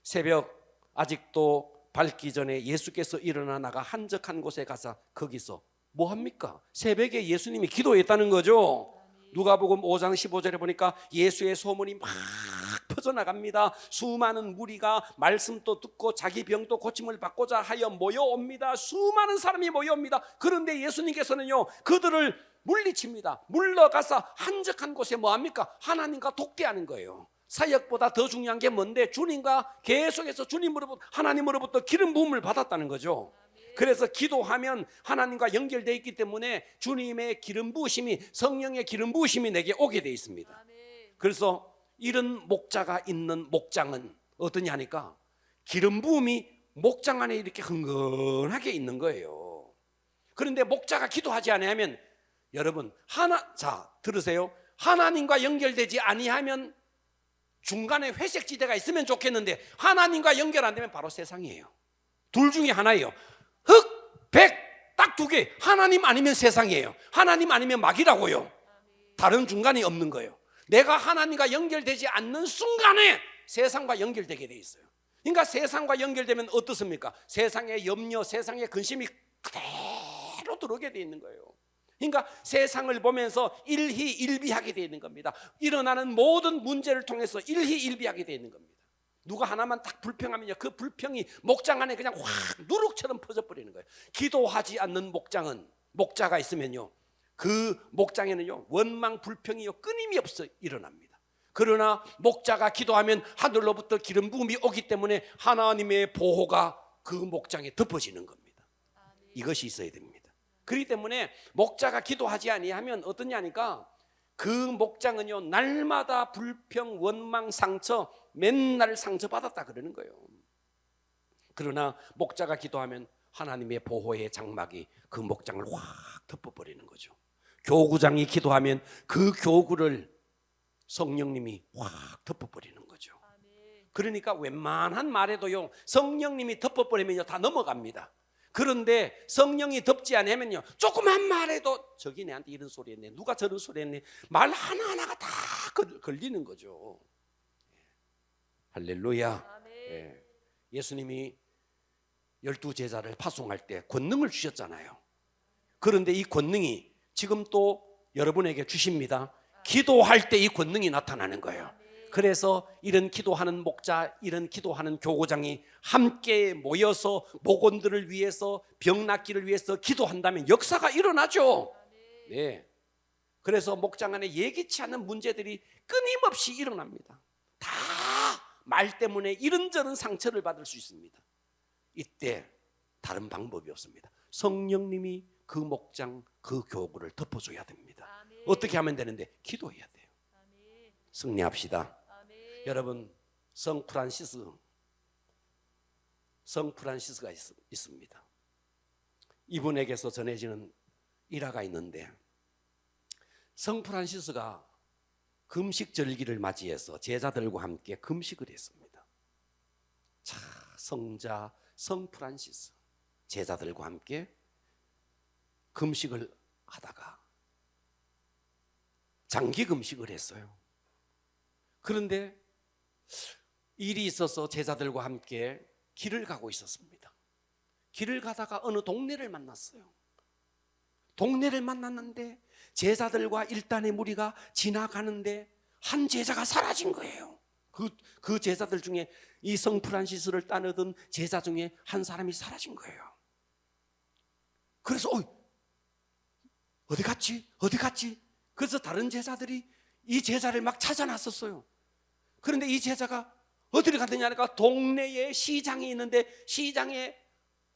새벽 아직도 밝기 전에 예수께서 일어나 나가 한적한 곳에 가서 거기서 뭐 합니까? 새벽에 예수님이 기도했다는 거죠. 누가복음 5장 15절에 보니까 예수의 소문이 막 퍼져나갑니다. 수많은 무리가 말씀도 듣고 자기 병도 고침을 받고자 하여 모여옵니다. 수많은 사람이 모여옵니다. 그런데 예수님께서는요 그들을 물리칩니다. 물러가서 한적한 곳에 뭐 합니까? 하나님과 독대하는 거예요. 사역보다 더 중요한 게 뭔데? 주님과 계속해서 주님으로부터 하나님으로부터 기름 부음을 받았다는 거죠. 그래서 기도하면 하나님과 연결되어 있기 때문에 주님의 기름 부으심이, 성령의 기름 부으심이 내게 오게 되어 있습니다. 그래서 이런 목자가 있는 목장은 어떠냐 하니까 기름 부음이 목장 안에 이렇게 흥건하게 있는 거예요. 그런데 목자가 기도하지 아니하면, 여러분 자 들으세요. 하나님과 연결되지 아니하면 중간에 회색 지대가 있으면 좋겠는데 하나님과 연결 안 되면 바로 세상이에요. 둘 중에 하나예요. 흑, 백 딱 두 개. 하나님 아니면 세상이에요. 하나님 아니면 마귀라고요. 다른 중간이 없는 거예요. 내가 하나님과 연결되지 않는 순간에 세상과 연결되게 돼 있어요. 그러니까 세상과 연결되면 어떻습니까? 세상의 염려, 세상의 근심이 그대로 들어오게 돼 있는 거예요. 그러니까 세상을 보면서 일희일비하게 돼 있는 겁니다. 일어나는 모든 문제를 통해서 일희일비하게 돼 있는 겁니다. 누가 하나만 딱 불평하면요, 그 불평이 목장 안에 그냥 확 누룩처럼 퍼져버리는 거예요. 기도하지 않는 목자가 있으면요, 그 목장에는요 원망 불평이 끊임이 없어 일어납니다. 그러나 목자가 기도하면 하늘로부터 기름 부음이 오기 때문에 하나님의 보호가 그 목장에 덮어지는 겁니다. 이것이 있어야 됩니다. 그렇기 때문에 목자가 기도하지 아니하면 어떠냐니까, 그 목장은요 날마다 불평, 원망, 상처, 맨날 상처받았다 그러는 거예요. 그러나 목자가 기도하면 하나님의 보호의 장막이 그 목장을 확 덮어버리는 거죠. 교구장이 기도하면 그 교구를 성령님이 확 덮어버리는 거죠. 그러니까 웬만한 말에도요 성령님이 덮어버리면요 다 넘어갑니다. 그런데 성령이 덮지 않으면요 조그만 말에도 저기 내한테 이런 소리 했네, 누가 저런 소리 했네, 말 하나하나가 다 걸리는 거죠. 할렐루야. 예. 예수님이 12제자를 파송할 때 권능을 주셨잖아요. 그런데 이 권능이 지금 또 여러분에게 주십니다. 기도할 때 이 권능이 나타나는 거예요. 그래서 이런 기도하는 목자, 이런 기도하는 교구장이 함께 모여서 목원들을 위해서, 병 낫기를 위해서 기도한다면 역사가 일어나죠. 네. 그래서 목장 안에 예기치 않은 문제들이 끊임없이 일어납니다. 다 말 때문에 이런저런 상처를 받을 수 있습니다. 이때 다른 방법이 없습니다. 성령님이 그 목장, 그 교구를 덮어줘야 됩니다. 어떻게 하면 되는데? 기도해야 돼요. 승리합시다. 여러분, 성 프란시스가 있습니다. 이분에게서 전해지는 일화가 있는데, 성 프란시스가 금식 절기를 맞이해서 제자들과 함께 금식을 했습니다. 자, 성자 성 프란시스 제자들과 함께 금식을 하다가 장기 금식을 했어요. 그런데 일이 있어서 제자들과 함께 길을 가고 있었습니다. 길을 가다가 어느 동네를 만났어요. 동네를 만났는데 제자들과 일단의 무리가 지나가는데 한 제자가 사라진 거예요. 그 제자들 중에 이 성 프란시스를 따르던 제자 중에 한 사람이 사라진 거예요. 그래서 어디 갔지? 그래서 다른 제자들이 이 제자를 막 찾아 나섰어요. 그런데 이 제자가 어디를 갔느냐 하니까 동네에 시장이 있는데, 시장에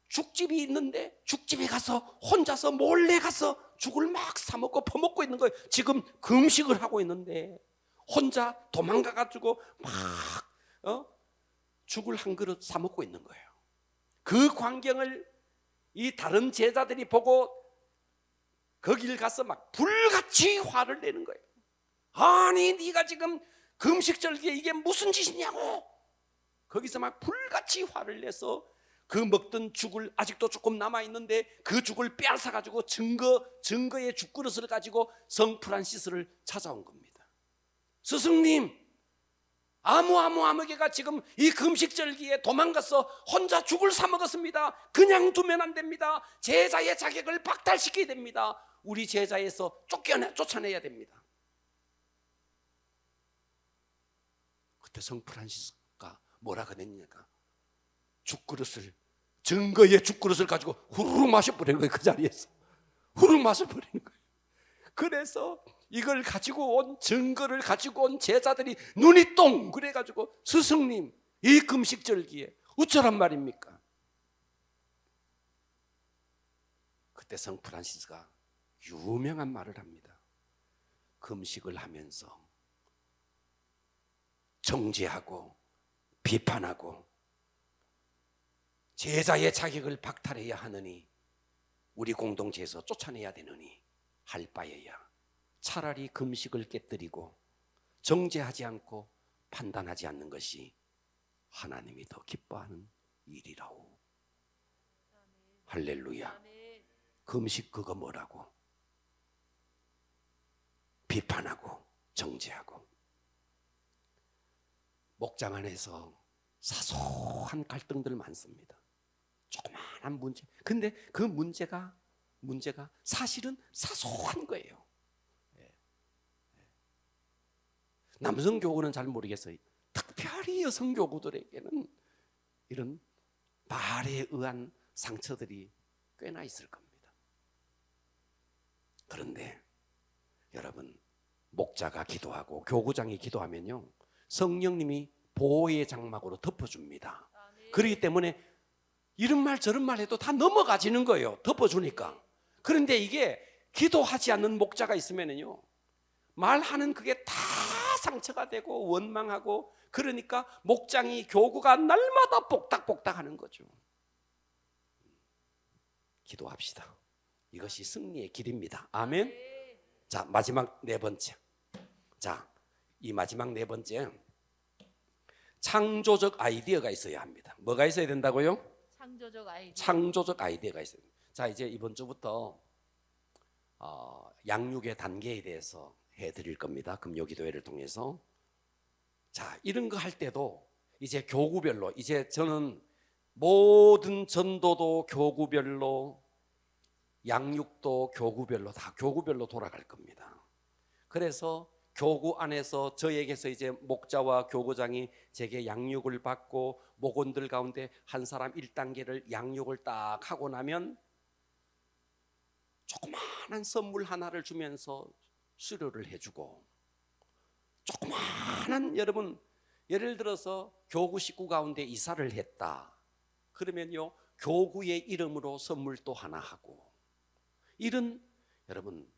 죽집이 있는데 죽집에 가서 혼자서 몰래 가서 죽을 막 사먹고 퍼먹고 있는 거예요. 지금 금식을 하고 있는데 혼자 도망가가지고 막 죽을 한 그릇 사먹고 있는 거예요. 그 광경을 이 다른 제자들이 보고 거길 가서 막 불같이 화를 내는 거예요. 아니 네가 지금 금식절기에 이게 무슨 짓이냐고. 거기서 막 불같이 화를 내서 그 먹던 죽을, 아직도 조금 남아있는데 그 죽을 빼앗아가지고 증거의 죽그릇을 가지고 성 프란시스를 찾아온 겁니다. 스승님, 아무개가 지금 이 금식절기에 도망가서 혼자 죽을 사먹었습니다. 그냥 두면 안 됩니다. 제자의 자격을 박탈시켜야 됩니다. 우리 제자에서 쫓아내야 됩니다. 그때 성 프란시스가 뭐라 그랬냐가, 죽그릇을, 증거의 죽그릇을 가지고 후루룩 마셔버리는 거예요. 그 자리에서 후루룩 마셔버리는 거예요. 그래서 이걸 가지고 온, 증거를 가지고 온 제자들이 눈이 똥 그래가지고, 스승님 이 금식절기에 어쩌란 말입니까? 그때 성 프란시스가 유명한 말을 합니다. 금식을 하면서 정죄하고 비판하고 제자의 자격을 박탈해야 하느니 우리 공동체에서 쫓아내야 되느니 할 바에야 차라리 금식을 깨뜨리고 정죄하지 않고 판단하지 않는 것이 하나님이 더 기뻐하는 일이라오. 할렐루야. 아멘. 금식 그거 뭐라고? 비판하고 정죄하고. 목장 안에서 사소한 갈등들 많습니다. 조그마한 문제. 근데 그 문제가 사실은 사소한 거예요. 남성 교구는 잘 모르겠어요. 특별히 여성 교구들에게는 이런 말에 의한 상처들이 꽤나 있을 겁니다. 그런데 여러분, 목자가 기도하고 교구장이 기도하면요, 성령님이 보호의 장막으로 덮어줍니다. 아멘. 그렇기 때문에 이런 말 저런 말 해도 다 넘어가지는 거예요. 덮어주니까. 그런데 이게 기도하지 않는 목자가 있으면요, 말하는 그게 다 상처가 되고 원망하고, 그러니까 목장이 교구가 날마다 복닥복닥 하는 거죠. 기도합시다. 이것이 승리의 길입니다. 아멘. 자, 마지막 네 번째. 자, 이 마지막 네 번째, 창조적 아이디어가 있어야 합니다. 뭐가 있어야 된다고요? 창조적 아이디어. 창조적 아이디어가 있어요. 자, 이제 이번 주부터 양육의 단계에 대해서 해드릴 겁니다. 금요기도회를 통해서. 자, 이런 거 할 때도 이제 교구별로, 이제 저는 모든 전도도 교구별로, 양육도 교구별로, 다 교구별로 돌아갈 겁니다. 그래서 교구 안에서 저에게서 이제 목자와 교구장이 제게 양육을 받고, 목원들 가운데 한 사람 1단계를 양육을 딱 하고 나면 조그마한 선물 하나를 주면서 수료를 해주고, 조그마한, 여러분 예를 들어서 교구 식구 가운데 이사를 했다 그러면요, 교구의 이름으로 선물 또 하나 하고, 이런, 여러분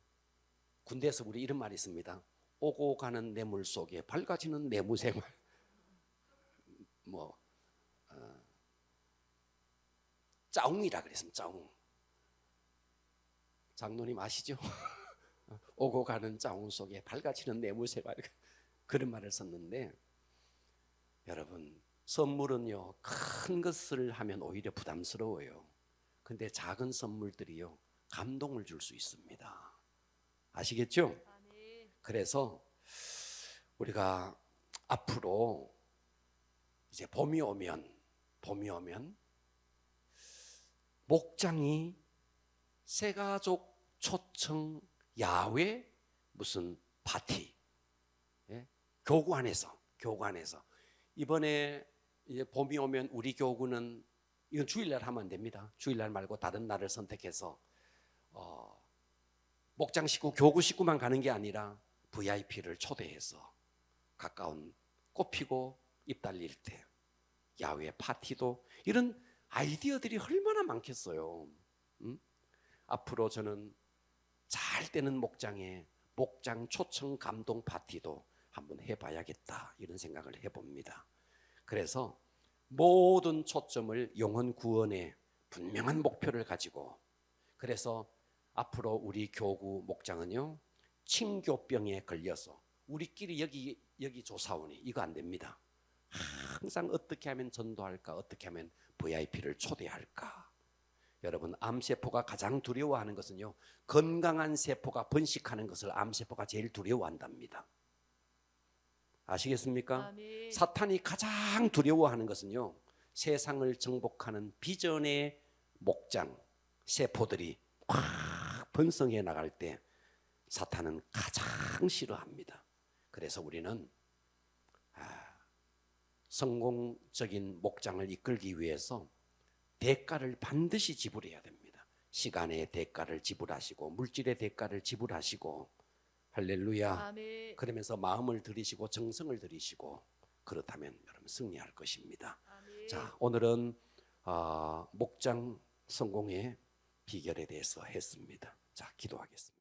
군대에서 우리 이런 말이 있습니다. 오고 가는 뇌물 속에 밝아지는 내무생활. 짜웅이라 그랬습니다. 짜웅. 장로님 아시죠? 오고 가는 짜웅 속에 밝아지는 내무생활, 그런 말을 썼는데, 여러분 선물은요, 큰 것을 하면 오히려 부담스러워요. 근데 작은 선물들이요, 감동을 줄 수 있습니다. 아시겠죠? 아멘. 그래서 우리가 앞으로 이제 봄이 오면 목장이 새가족 초청 야외 무슨 파티, 교구 안에서 이번에 이제 봄이 오면 우리 교구는, 이건 주일날 하면 안 됩니다. 주일날 말고 다른 날을 선택해서 목장 식구, 교구 식구만 가는 게 아니라 VIP를 초대해서 가까운 꽃 피고 잎 달릴 때 야외 파티도, 이런 아이디어들이 얼마나 많겠어요. 앞으로 저는 잘 되는 목장에 목장 초청 감동 파티도 한번 해봐야겠다, 이런 생각을 해봅니다. 그래서 모든 초점을 영혼 구원에 분명한 목표를 가지고, 그래서 앞으로 우리 교구 목장은요, 칭교병에 걸려서 우리끼리 여기 조사오니 이거 안 됩니다. 항상 어떻게 하면 전도할까, 어떻게 하면 VIP를 초대할까. 여러분, 암세포가 가장 두려워하는 것은요, 건강한 세포가 번식하는 것을 암세포가 제일 두려워한답니다. 아시겠습니까? 아멘. 사탄이 가장 두려워하는 것은요, 세상을 정복하는 비전의 목장 세포들이 확 번성해 나갈 때 사탄은 가장 싫어합니다. 그래서 우리는 성공적인 목장을 이끌기 위해서 대가를 반드시 지불해야 됩니다. 시간의 대가를 지불하시고, 물질의 대가를 지불하시고, 할렐루야. 아멘. 그러면서 마음을 들이시고 정성을 들이시고, 그렇다면 여러분 승리할 것입니다. 아멘. 자, 오늘은 목장 성공의 비결에 대해서 했습니다. 자, 기도하겠습니다.